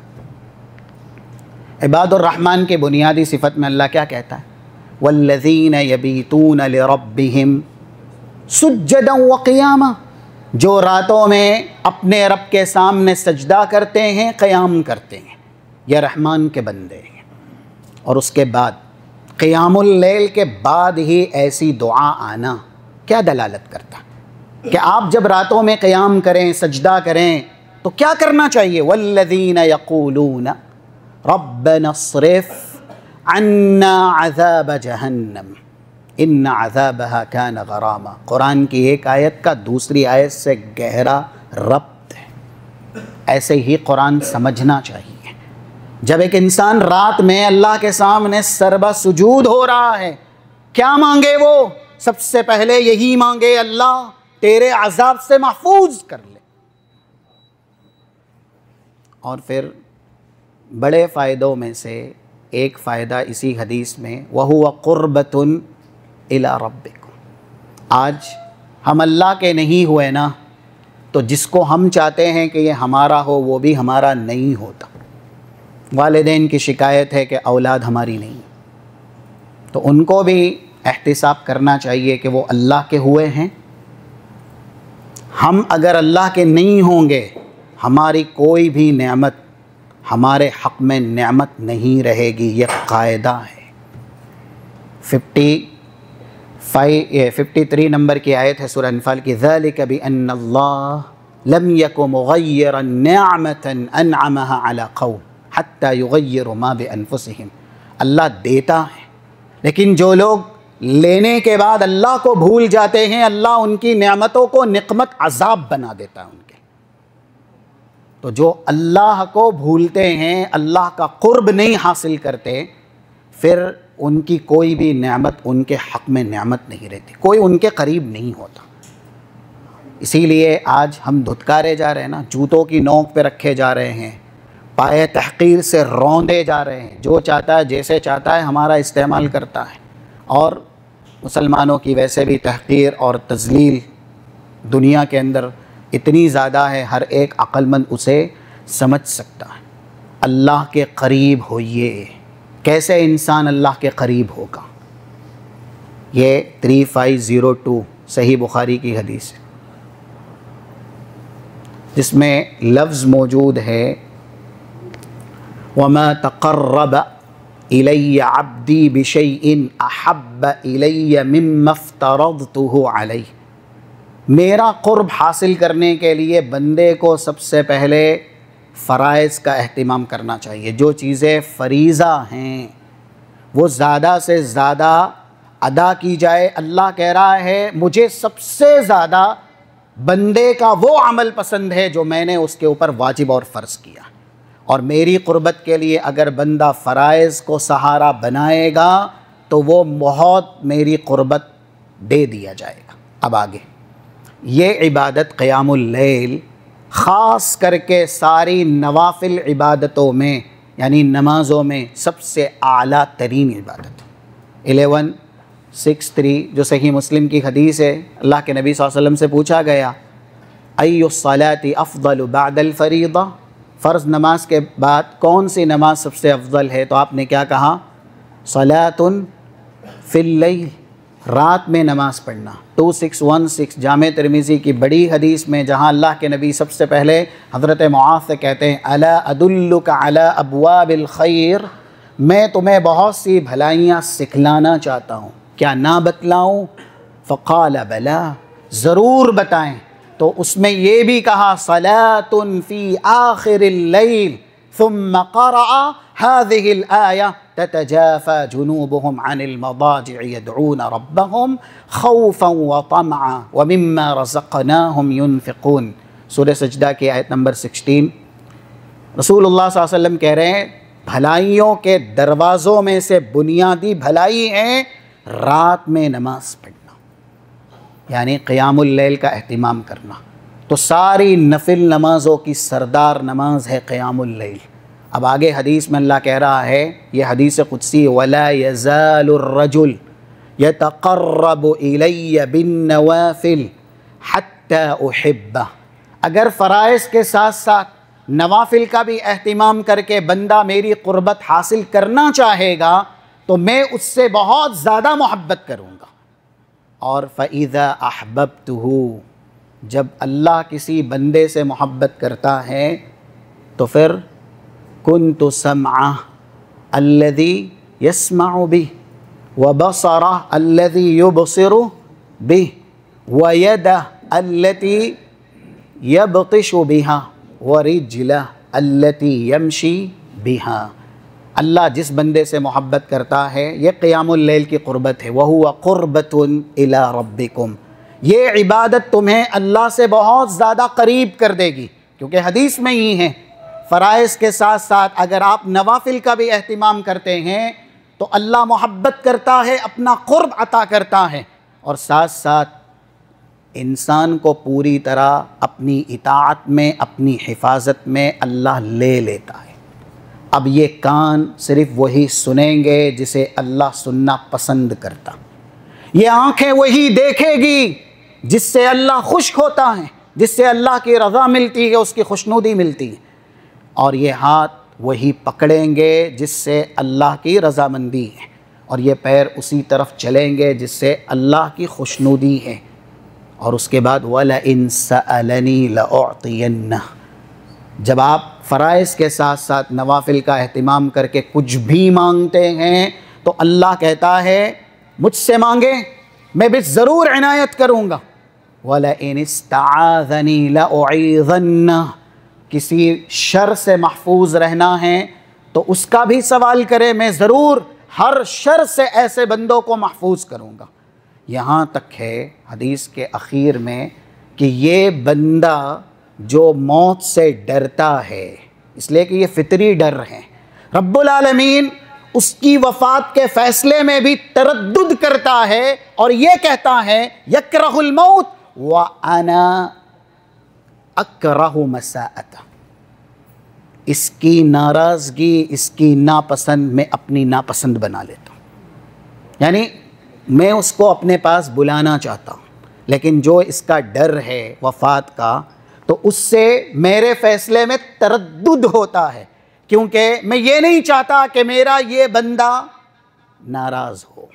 عباد الرحمن کے بنیادی صفت میں اللہ کیا کہتا ہے؟ والذین یبیتون لربہم سجدا وقیاما، جو راتوں میں اپنے رب کے سامنے سجدہ کرتے ہیں، قیام کرتے ہیں، یہ رحمان کے بندے ہیں۔ اور اس کے بعد قیام اللیل کے بعد ہی ایسی دعا آنا کیا دلالت کرتا ہے کہ آپ جب راتوں میں قیام کریں، سجدہ کریں تو کیا کرنا چاہیے؟ والذین یقولون ربنا اصرف عنا عذاب جہنم ان عذابها كان غراما۔ قرآن کی ایک آیت کا دوسری آیت سے گہرا ربط ہے، ایسے ہی قرآن سمجھنا چاہیے۔ جب ایک انسان رات میں اللہ کے سامنے سربہ سجود ہو رہا ہے، کیا مانگے وہ؟ سب سے پہلے یہی مانگے، اللہ تیرے عذاب سے محفوظ کر لے۔ اور پھر بڑے فائدوں میں سے ایک فائدہ اسی حدیث میں وَهُوَ قُرْبَةٌ إِلَىٰ رَبِّكُمْ، آج ہم اللہ کے نہیں ہوئے نا، تو جس کو ہم چاہتے ہیں کہ یہ ہمارا ہو وہ بھی ہمارا نہیں ہوتا۔ والدین کی شکایت ہے کہ اولاد ہماری نہیں، تو ان کو بھی احتساب کرنا چاہیے کہ وہ اللہ کے ہوئے ہیں۔ ہم اگر اللہ کے نہیں ہوں گے، ہماری کوئی بھی نعمت ہمارے حق میں نعمت نہیں رہے گی، یہ قاعدہ ہے۔ 53 نمبر کی آیت ہے سورہ انفال کی، ذَلِكَ بِأَنَّ اللَّهَ لَمْ يَكُ مُغَيِّرًا نِعْمَةً أَنْعَمَهَا عَلَى قَوْمٍ حَتَّى يُغَيِّرُوا مَا بِأَنفُسِهِمْ۔ اللہ دیتا ہے، لیکن جو لوگ لینے کے بعد اللہ کو بھول جاتے ہیں، اللہ ان کی نعمتوں کو نقمت عذاب بنا دیتا ہے ان کے۔ تو جو اللہ کو بھولتے ہیں، اللہ کا قرب نہیں حاصل کرتے، پھر ان کی کوئی بھی نعمت ان کے حق میں نعمت نہیں رہتی، کوئی ان کے قریب نہیں ہوتا۔ اسی لیے آج ہم دھتکارے جا رہے ہیں نا، جوتوں کی نوک پہ رکھے جا رہے ہیں، پائے تحقیر سے روندے جا رہے ہیں، جو چاہتا ہے جیسے چاہتا ہے ہمارا استعمال کرتا ہے۔ اور مسلمانوں کی ویسے بھی تحقیر اور تذلیل دنیا کے اندر اتنی زیادہ ہے، ہر ایک عقل مند اسے سمجھ سکتا ہے۔ اللہ کے قریب ہوئیے، کیسے انسان اللہ کے قریب ہوگا؟ یہ 3502 صحیح بخاری کی حدیث ہے، جس میں لفظ موجود ہے وَمَا تَقَرَّبَ إِلَيَّ عَبْدِي بِشَيْءٍ أَحَبَّ إِلَيَّ مِمَّا افْتَرَضْتُهُ عَلَيْهِ۔ میرا قرب حاصل کرنے کے لیے بندے کو سب سے پہلے فرائض کا اہتمام کرنا چاہیے۔ جو چیزیں فریضہ ہیں وہ زیادہ سے زیادہ ادا کی جائے۔ اللہ کہہ رہا ہے مجھے سب سے زیادہ بندے کا وہ عمل پسند ہے جو میں نے اس کے اوپر واجب اور فرض کیا، اور میری قربت کے لیے اگر بندہ فرائض کو سہارا بنائے گا تو وہ بہت میری قربت دے دیا جائے گا۔ اب آگے یہ عبادت قیام اللیل خاص کر کے ساری نوافل عبادتوں میں، یعنی نمازوں میں سب سے اعلیٰ ترین عبادت 1163 جو صحیح مسلم کی حدیث ہے، اللہ کے نبی صلی اللہ علیہ وسلم سے پوچھا گیا ای الصلاۃ افضل بعد الفریضہ، فرض نماز کے بعد کون سی نماز سب سے افضل ہے؟ تو آپ نے کیا کہا؟ صلاۃ فی اللیل، رات میں نماز پڑھنا۔ 2616 جامع ترمذی کی بڑی حدیث میں، جہاں اللہ کے نبی سب سے پہلے حضرت معاذ سے کہتے ہیں الا ادلک علی ابواب الخیر، میں تمہیں بہت سی بھلائیاں سکھلانا چاہتا ہوں، کیا نہ بتلاؤں؟ فقال بلا، ضرور بتائیں۔ تو اس میں یہ بھی کہا صلاۃ فی آخر اللیل ثم قرأ هذه الآیہ تتجافى جنوبهم عن المضاجع يدعون ربهم خوفا وطمعا ومما رزقناهم ينفقون. سورہ سجدہ کی آیت نمبر 16. رسول اللہ صلی اللہ علیہ وسلم کہہ رہے ہیں بھلائیوں کے دروازوں میں سے بنیادی بھلائی ہے رات میں نماز پڑھنا، یعنی قیام اللیل کا اہتمام کرنا. تو ساری نفل نمازوں کی سردار نماز ہے قیام اللیل. اب آگے حدیث میں اللہ کہہ رہا ہے، یہ حدیث قدسی، وَلَا يَزَالُ الرَّجُلُ يَتَقَرَّبُ إِلَيَّ بِالنَّوَافِلِ حَتَّى أُحِبَّهُ. اگر فرائض کے ساتھ ساتھ نوافل کا بھی اہتمام کر کے بندہ میری قربت حاصل کرنا چاہے گا تو میں اس سے بہت زیادہ محبت کروں گا. اور فَإِذَا أَحْبَبْتُهُ، جب اللہ کسی بندے سے محبت کرتا ہے تو پھر كُنْتُ سَمْعَهُ الَّذِي يَسْمَعُ بِهِ وَبَصَرَهُ الَّذِي يُبْصِرُ بِهِ وَيَدَهُ الَّتِي يَبْطِشُ بِهَا وَرِجْلَهُ الَّتِي يَمْشِي بِهَا. اللہ جس بندے سے محبت کرتا ہے، یہ قیام اللیل کی قربت ہے. وَهُوَ قُرْبَةٌ إِلَىٰ رَبِّكُمْ، یہ عبادت تمہیں اللہ سے بہت زیادہ قریب کر دے گی. کیونکہ حدیث میں ہی ہے فرائض کے ساتھ ساتھ اگر آپ نوافل کا بھی اہتمام کرتے ہیں تو اللہ محبت کرتا ہے، اپنا قرب عطا کرتا ہے، اور ساتھ ساتھ انسان کو پوری طرح اپنی اطاعت میں، اپنی حفاظت میں اللہ لے لیتا ہے. اب یہ کان صرف وہی سنیں گے جسے اللہ سننا پسند کرتا، یہ آنکھیں وہی دیکھے گی جس سے اللہ خوش ہوتا ہے، جس سے اللہ کی رضا ملتی ہے، اس کی خوشنودی ملتی ہے، اور یہ ہاتھ وہی پکڑیں گے جس سے اللہ کی رضامندی ہے، اور یہ پیر اسی طرف چلیں گے جس سے اللہ کی خوشنودی ہے. اور اس کے بعد وَلَئِن سَأَلَنِي لَأُعْطِيَنَّهُ، جب آپ فرائض کے ساتھ ساتھ نوافل کا اہتمام کر کے کچھ بھی مانگتے ہیں تو اللہ کہتا ہے مجھ سے مانگے میں بھی ضرور عنایت کروں گا. وَلَئِنِ اسْتَعَاذَنِي لَأُعِيذَنَّهُ، کسی شر سے محفوظ رہنا ہے تو اس کا بھی سوال کرے، میں ضرور ہر شر سے ایسے بندوں کو محفوظ کروں گا. یہاں تک ہے حدیث کے اخیر میں کہ یہ بندہ جو موت سے ڈرتا ہے، اس لیے کہ یہ فطری ڈر ہے، رب العالمین اس کی وفات کے فیصلے میں بھی تردد کرتا ہے اور یہ کہتا ہے یکرہ الموت وانا اکرہ مساءتہ، اس کی ناراضگی، اس کی ناپسند میں اپنی ناپسند بنا لیتا ہوں. یعنی میں اس کو اپنے پاس بلانا چاہتا ہوں، لیکن جو اس کا ڈر ہے وفات کا تو اس سے میرے فیصلے میں تردد ہوتا ہے، کیونکہ میں یہ نہیں چاہتا کہ میرا یہ بندہ ناراض ہو.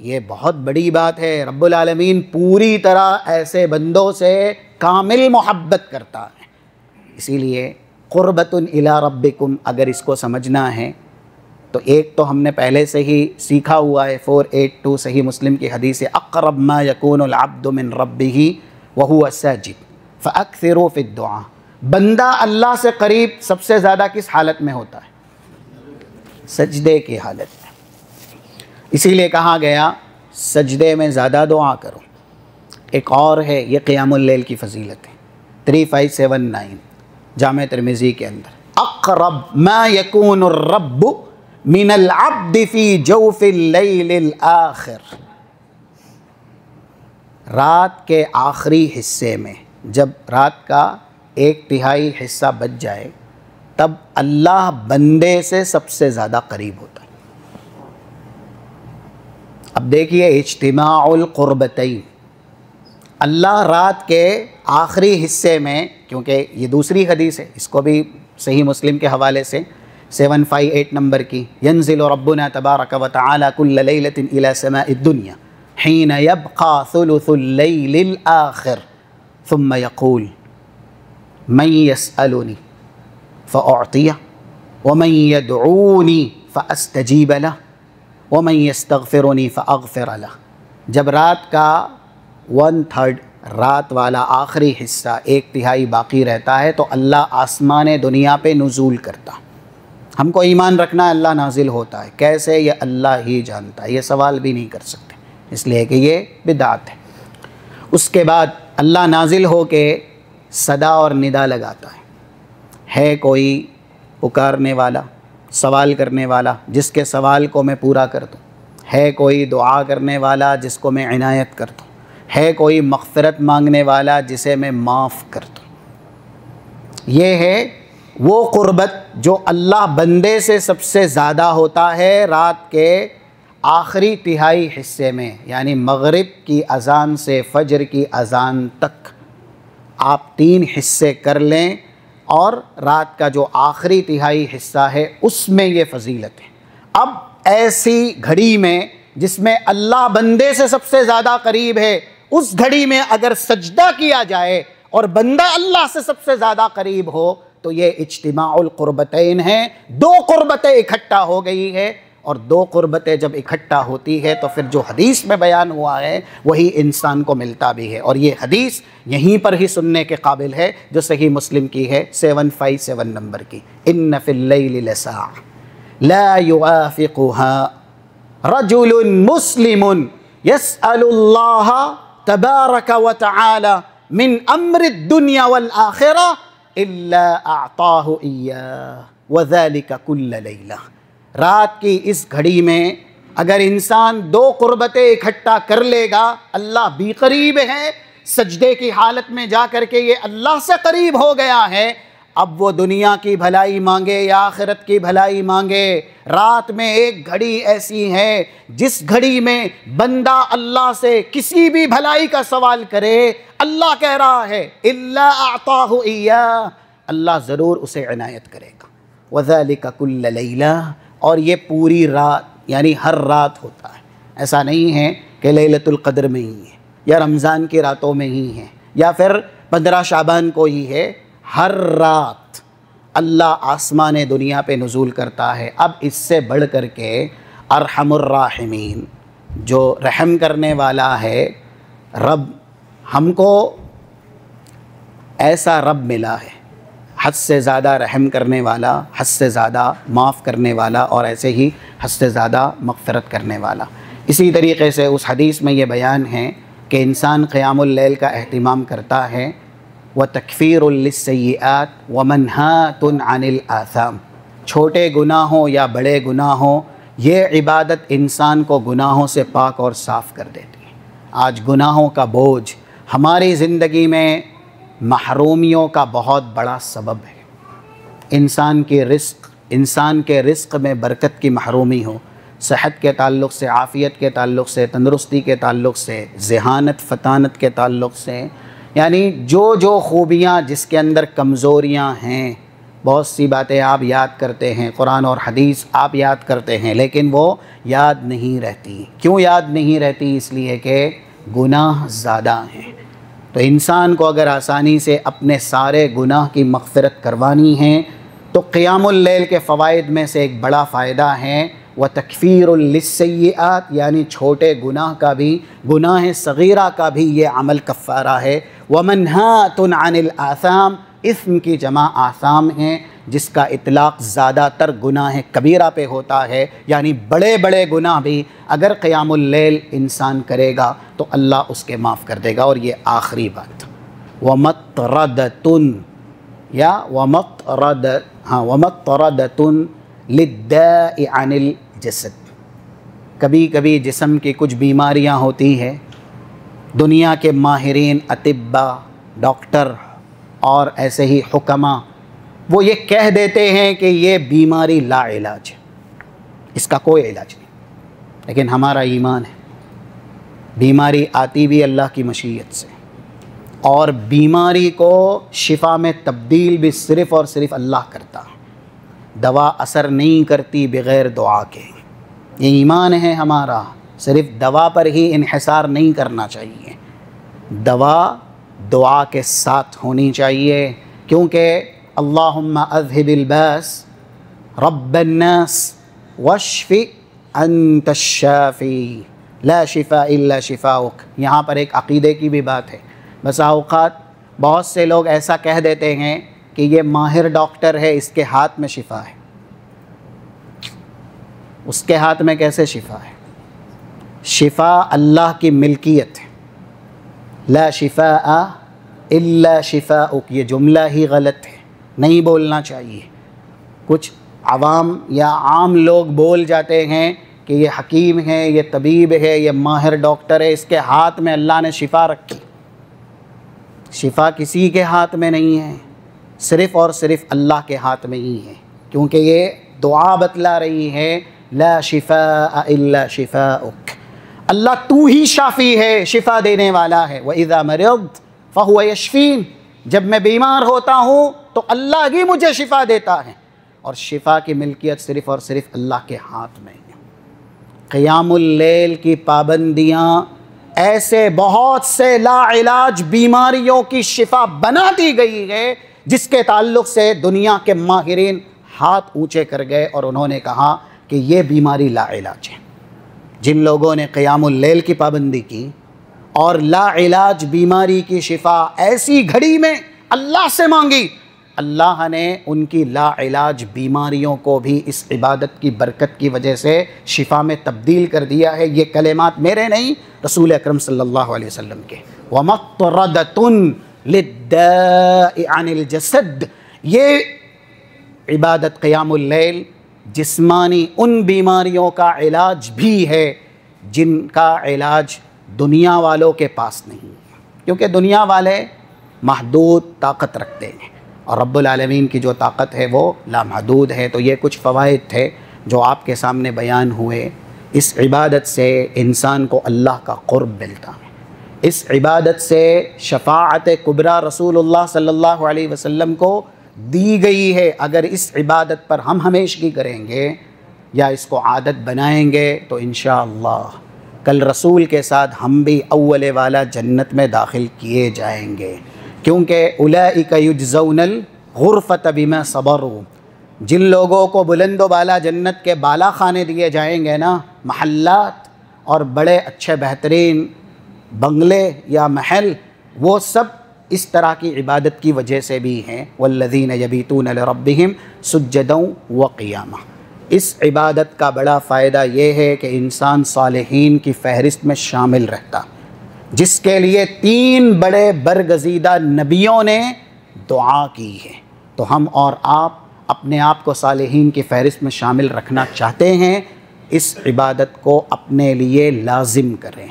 یہ بہت بڑی بات ہے. رب العالمین پوری طرح ایسے بندوں سے کامل محبت کرتا ہے. اسی لیے قربۃ الی ربکم اگر اس کو سمجھنا ہے تو ایک تو ہم نے پہلے سے ہی سیکھا ہوا ہے، 482 صحیح مسلم کی حدیث ہے، اقرب ما یکون العبد من ربہ وہو ساجد فاکثروا فی الدعاء. بندہ اللہ سے قریب سب سے زیادہ کس حالت میں ہوتا ہے؟ سجدے کی حالت میں. اسی لیے کہا گیا سجدے میں زیادہ دعا کرو. ایک اور ہے، یہ قیام اللیل کی فضیلت ہے، 3579 جامع ترمذی کے اندر، اقرب ما یکون الرب من العبد فی جوف اللیل الآخر. رات کے آخری حصے میں جب رات کا 1/3 حصہ بچ جائے تب اللہ بندے سے سب سے زیادہ قریب ہوتا ہے. اب دیکھیے اجتماع القربتین، اللہ رات کے آخری حصے میں، کیونکہ یہ دوسری حدیث ہے، اس کو بھی صحیح مسلم کے حوالے سے 758 نمبر کی، ینزل ربنا تبارک و تعالی کل لیلۃ الی سماء الدنیا حین یبقى ثلث اللیل الآخر ثم یقول من یسألنی فأعطیہ ومن یدعونی فاستجیب لہ ومن یستغفرنی فاغفر لہ. جب رات کا 1/3 رات والا آخری حصہ 1/3 باقی رہتا ہے تو اللہ آسمان دنیا پہ نزول کرتا. ہم کو ایمان رکھنا ہے اللہ نازل ہوتا ہے، کیسے یہ اللہ ہی جانتا ہے، یہ سوال بھی نہیں کر سکتے، اس لیے کہ یہ بدعت ہے۔ اس کے بعد اللہ نازل ہو کے صدا اور ندا لگاتا ہے کوئی پکارنے والا، سوال کرنے والا جس کے سوال کو میں پورا کر دوں، ہے کوئی دعا کرنے والا جس کو میں عنایت کر دوں، ہے کوئی مغفرت مانگنے والا جسے میں معاف کر دوں۔ یہ ہے وہ قربت جو اللہ بندے سے سب سے زیادہ ہوتا ہے رات کے آخری تہائی حصے میں، یعنی مغرب کی اذان سے فجر کی اذان تک آپ 3 حصے کر لیں، اور رات کا جو آخری تہائی حصہ ہے اس میں یہ فضیلت ہے۔ اب ایسی گھڑی میں جس میں اللہ بندے سے سب سے زیادہ قریب ہے، اس گھڑی میں اگر سجدہ کیا جائے اور بندہ اللہ سے سب سے زیادہ قریب ہو تو یہ اجتماع القربتین ہے، 2 قربتیں اکٹھا ہو گئی ہے، اور 2 قربتیں جب اکٹھا ہوتی ہے تو پھر جو حدیث میں بیان ہوا ہے وہی انسان کو ملتا بھی ہے، اور یہ حدیث یہیں پر ہی سننے کے قابل ہے جو صحیح مسلم کی ہے 757 نمبر کی، ان فی اللیل لساعۃ لا یوافقها رجل مسلم یسأل اللہ تبارک وتعالی من امر الدنیا والآخرہ الا اعطاہ ایاہ وذلک کل لیلہ۔ رات کی اس گھڑی میں اگر انسان 2 قربتیں اکٹھا کر لے گا، اللہ بھی قریب ہے، سجدے کی حالت میں جا کر کے یہ اللہ سے قریب ہو گیا ہے، اب وہ دنیا کی بھلائی مانگے یا آخرت کی بھلائی مانگے۔ رات میں ایک گھڑی ایسی ہے جس گھڑی میں بندہ اللہ سے کسی بھی بھلائی کا سوال کرے، اللہ کہہ رہا ہے الا اعطاہ ایاہ، اللہ ضرور اسے عنایت کرے گا۔ وذالک کل لیلہ، اور یہ پوری رات یعنی ہر رات ہوتا ہے، ایسا نہیں ہے کہ لیلۃ القدر میں ہی ہے یا رمضان کی راتوں میں ہی ہے یا پھر 15 شعبان کو ہی ہے، ہر رات اللہ آسمان دنیا پہ نزول کرتا ہے۔ اب اس سے بڑھ کر کے ارحم الراحمین جو رحم کرنے والا ہے رب، ہم کو ایسا رب ملا ہے حد سے زیادہ رحم کرنے والا، حد سے زیادہ معاف کرنے والا، اور ایسے ہی حد سے زیادہ مغفرت کرنے والا۔ اسی طریقے سے اس حدیث میں یہ بیان ہے کہ انسان قیام اللیل کا اہتمام کرتا ہے، وَتَكْفِيرٌ لِلسَّيِّئَاتِ وَمَنْهَاتٌ عَنِ الْآثَامِ، چھوٹے گناہ ہوں یا بڑے گناہ ہوں، یہ عبادت انسان کو گناہوں سے پاک اور صاف کر دیتی ہے۔ آج گناہوں کا بوجھ ہماری زندگی میں محرومیوں کا بہت بڑا سبب ہے۔ انسان کے رزق میں برکت کی محرومی ہو، صحت کے تعلق سے، عافیت کے تعلق سے، تندرستی کے تعلق سے، ذہانت فطانت کے تعلق سے، یعنی جو خوبیاں جس کے اندر کمزوریاں ہیں، بہت سی باتیں آپ یاد کرتے ہیں، قرآن اور حدیث آپ یاد کرتے ہیں، لیکن وہ یاد نہیں رہتی۔ کیوں یاد نہیں رہتی؟ اس لیے کہ گناہ زیادہ ہیں۔ تو انسان کو اگر آسانی سے اپنے سارے گناہ کی مغفرت کروانی ہے تو قیام اللیل کے فوائد میں سے ایک بڑا فائدہ ہے وَتَكْفِيرٌ لِلسَّيِّئَاتِ، یعنی چھوٹے گناہ کا بھی، گناہ صغیرہ کا بھی یہ عمل کفارہ ہے۔ وَمَنْهَاتٌ عَنِ الْآثَامِ، اسم کی جمع آثام ہیں جس کا اطلاق زیادہ تر گناہ کبیرہ پہ ہوتا ہے، یعنی بڑے بڑے گناہ بھی اگر قیام اللیل انسان کرے گا تو اللہ اس کے معاف کر دے گا۔ اور یہ آخری بات، وَمَطْرَدَةٌ یا وَمَطْرَدَةٌ لِلدَّاءِ عَنِ الْجَسَدِ، کبھی کبھی جسم کی کچھ بیماریاں ہوتی ہیں، دنیا کے ماہرین، اطباء، ڈاکٹر اور ایسے ہی حکماء وہ یہ کہہ دیتے ہیں کہ یہ بیماری لا علاج ہے، اس کا کوئی علاج نہیں، لیکن ہمارا ایمان ہے بیماری آتی بھی اللہ کی مشیت سے، اور بیماری کو شفا میں تبدیل بھی صرف اور صرف اللہ کرتا ہے۔ دوا اثر نہیں کرتی بغیر دعا کے، یہ ایمان ہے ہمارا۔ صرف دوا پر ہی انحصار نہیں کرنا چاہیے، دعا کے ساتھ ہونی چاہیے، کیونکہ اللہم اذہب الباس رب الناس واشف انت الشافی لا شفاء الا شفاؤک۔ یہاں پر ایک عقیدے کی بھی بات ہے۔ بسا اوقات بہت سے لوگ ایسا کہہ دیتے ہیں کہ یہ ماہر ڈاکٹر ہے، اس کے ہاتھ میں شفا ہے، اس کے ہاتھ میں کیسے شفا ہے؟ شفا اللہ کی ملکیت ہے. لا شفاء الا شفاؤک، یہ جملہ ہی غلط ہے، نہیں بولنا چاہیے. کچھ عوام یا عام لوگ بول جاتے ہیں کہ یہ حکیم ہے، یہ طبیب ہے، یہ ماہر ڈاکٹر ہے، اس کے ہاتھ میں اللہ نے شفا رکھی. شفا کسی کے ہاتھ میں نہیں ہے، صرف اور صرف اللہ کے ہاتھ میں ہی ہے، کیونکہ یہ دعا بتلا رہی ہے لا شفاء الا شفاؤک. اللہ تو ہی شافی ہے، شفا دینے والا ہے. وَإِذَا مَرِضْتُ فَهُوَ يَشْفِينِ، جب میں بیمار ہوتا ہوں تو اللہ ہی مجھے شفا دیتا ہے، اور شفا کی ملکیت صرف اور صرف اللہ کے ہاتھ میں ہے. قیام اللیل کی پابندیاں ایسے بہت سے لا علاج بیماریوں کی شفا بنا دی گئی ہے جس کے تعلق سے دنیا کے ماہرین ہاتھ اونچے کر گئے اور انہوں نے کہا کہ یہ بیماری لا علاج ہے. جن لوگوں نے قیام اللیل کی پابندی کی اور لا علاج بیماری کی شفا ایسی گھڑی میں اللہ سے مانگی، اللہ نے ان کی لا علاج بیماریوں کو بھی اس عبادت کی برکت کی وجہ سے شفا میں تبدیل کر دیا ہے. یہ کلمات میرے نہیں، رسول اکرم صلی اللہ علیہ وسلم کے. وَمَطْرَدَةٌ لِلدَّاءِ عَنِ الْجَسَدِ، یہ عبادت قیام اللیل جسمانی ان بیماریوں کا علاج بھی ہے جن کا علاج دنیا والوں کے پاس نہیں ہے، کیونکہ دنیا والے محدود طاقت رکھتے ہیں اور رب العالمین کی جو طاقت ہے وہ لامحدود ہے. تو یہ کچھ فوائد تھے جو آپ کے سامنے بیان ہوئے. اس عبادت سے انسان کو اللہ کا قرب ملتا ہے، اس عبادت سے شفاعت کبریٰ رسول اللہ صلی اللہ علیہ وسلم کو دی گئی ہے. اگر اس عبادت پر ہم ہمیشگی کریں گے یا اس کو عادت بنائیں گے تو انشاءاللہ کل رسول کے ساتھ ہم بھی اول والا جنت میں داخل کیے جائیں گے، کیونکہ اولئک یجزون الغرفۃ بما صبروا، جن لوگوں کو بلند و بالا جنت کے بالا خانے دیے جائیں گے نا، محلات اور بڑے اچھے بہترین بنگلے یا محل، وہ سب اس طرح کی عبادت کی وجہ سے بھی ہیں. والذین یبیتون لربہم سجدا وقیاما. اس عبادت کا بڑا فائدہ یہ ہے کہ انسان صالحین کی فہرست میں شامل رہتا، جس کے لیے 3 بڑے برگزیدہ نبیوں نے دعا کی ہے. تو ہم اور آپ اپنے آپ کو صالحین کی فہرست میں شامل رکھنا چاہتے ہیں، اس عبادت کو اپنے لیے لازم کریں.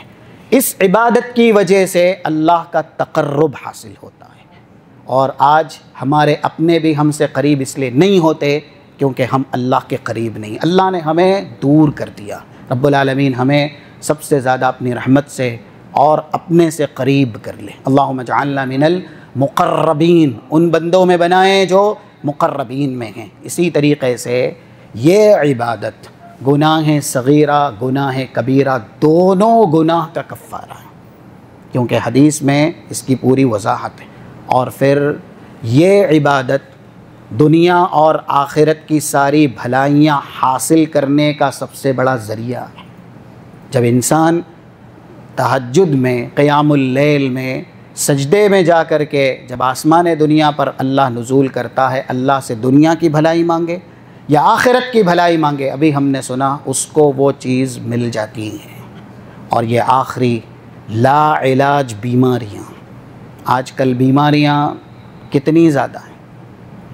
اس عبادت کی وجہ سے اللہ کا تقرب حاصل ہوتا ہے، اور آج ہمارے اپنے بھی ہم سے قریب اس لیے نہیں ہوتے کیونکہ ہم اللہ کے قریب نہیں، اللہ نے ہمیں دور کر دیا. رب العالمین ہمیں سب سے زیادہ اپنی رحمت سے اور اپنے سے قریب کر لے. اللہم اجعلنا من المقربین، ان بندوں میں بنائیں جو مقربین میں ہیں. اسی طریقے سے یہ عبادت گناہ صغیرہ گناہ کبیرہ دونوں گناہ کا کفارہ ہے، کیونکہ حدیث میں اس کی پوری وضاحت ہے. اور پھر یہ عبادت دنیا اور آخرت کی ساری بھلائیاں حاصل کرنے کا سب سے بڑا ذریعہ ہے. جب انسان تہجد میں، قیام اللیل میں، سجدے میں جا کر کے جب آسمان دنیا پر اللہ نزول کرتا ہے، اللہ سے دنیا کی بھلائی مانگے یا آخرت کی بھلائی مانگے، ابھی ہم نے سنا اس کو وہ چیز مل جاتی ہے. اور یہ آخری لا علاج بیماریاں، آج کل بیماریاں کتنی زیادہ ہیں،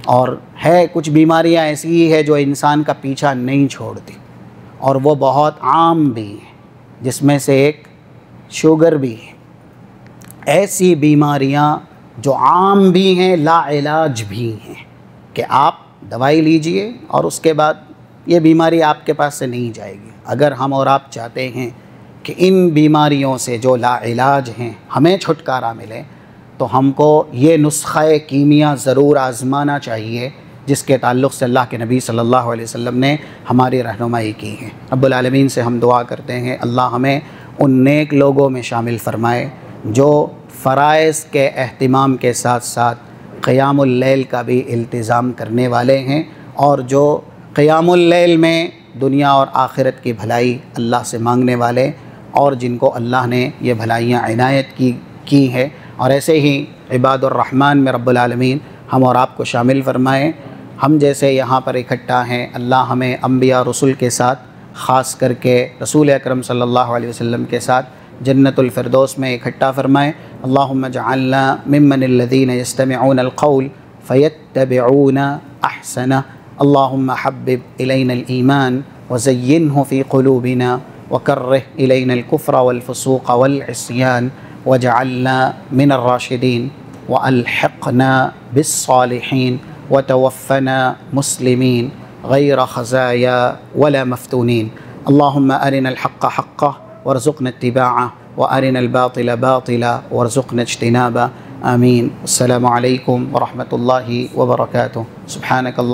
اور ہے کچھ بیماریاں ایسی ہے جو انسان کا پیچھا نہیں چھوڑتی، اور وہ بہت عام بھی ہیں، جس میں سے ایک شوگر بھی ہے. ایسی بیماریاں جو عام بھی ہیں، لا علاج بھی ہیں، کہ آپ دوائی لیجئے اور اس کے بعد یہ بیماری آپ کے پاس سے نہیں جائے گی. اگر ہم اور آپ چاہتے ہیں کہ ان بیماریوں سے جو لا علاج ہیں ہمیں چھٹکارا ملے، تو ہم کو یہ نسخہ کیمیا ضرور آزمانا چاہیے جس کے تعلق سے اللہ کے نبی صلی اللہ علیہ وسلم نے ہماری رہنمائی کی ہے. رب العالمین سے ہم دعا کرتے ہیں اللہ ہمیں ان نیک لوگوں میں شامل فرمائے جو فرائض کے اہتمام کے ساتھ ساتھ قیام اللیل کا بھی التزام کرنے والے ہیں، اور جو قیام اللیل میں دنیا اور آخرت کی بھلائی اللہ سے مانگنے والے، اور جن کو اللہ نے یہ بھلائیاں عنایت کی ہے. اور ایسے ہی عباد الرحمن میں رب العالمین ہم اور آپ کو شامل فرمائے. ہم جیسے یہاں پر اکٹھا ہیں، اللہ ہمیں انبیاء رسول کے ساتھ خاص کر کے رسول اکرم صلی اللہ علیہ وسلم کے ساتھ جنت الفردوس میں اکٹھا فرمائے۔ اللہم اجعلنا ممن الذین یستمعون القول فیتبعون احسنہ۔ اللہم حبب الینا الایمان وزینہ فی قلوبنا وکرہ الینا الکفر والفسوق والعصیان واجعلنا من الراشدین والحقنا بالصالحین وتوفنا مسلمین غیر خزایا ولا مفتونین۔ اللہم ارنا الحق حقا وارزقنا اتباعہ وارنا الباطل باطلا وارزقنا اجتنابہ۔ آمین۔ السلام علیکم ورحمۃ اللہ وبرکاتہ۔ سبحانک اللہ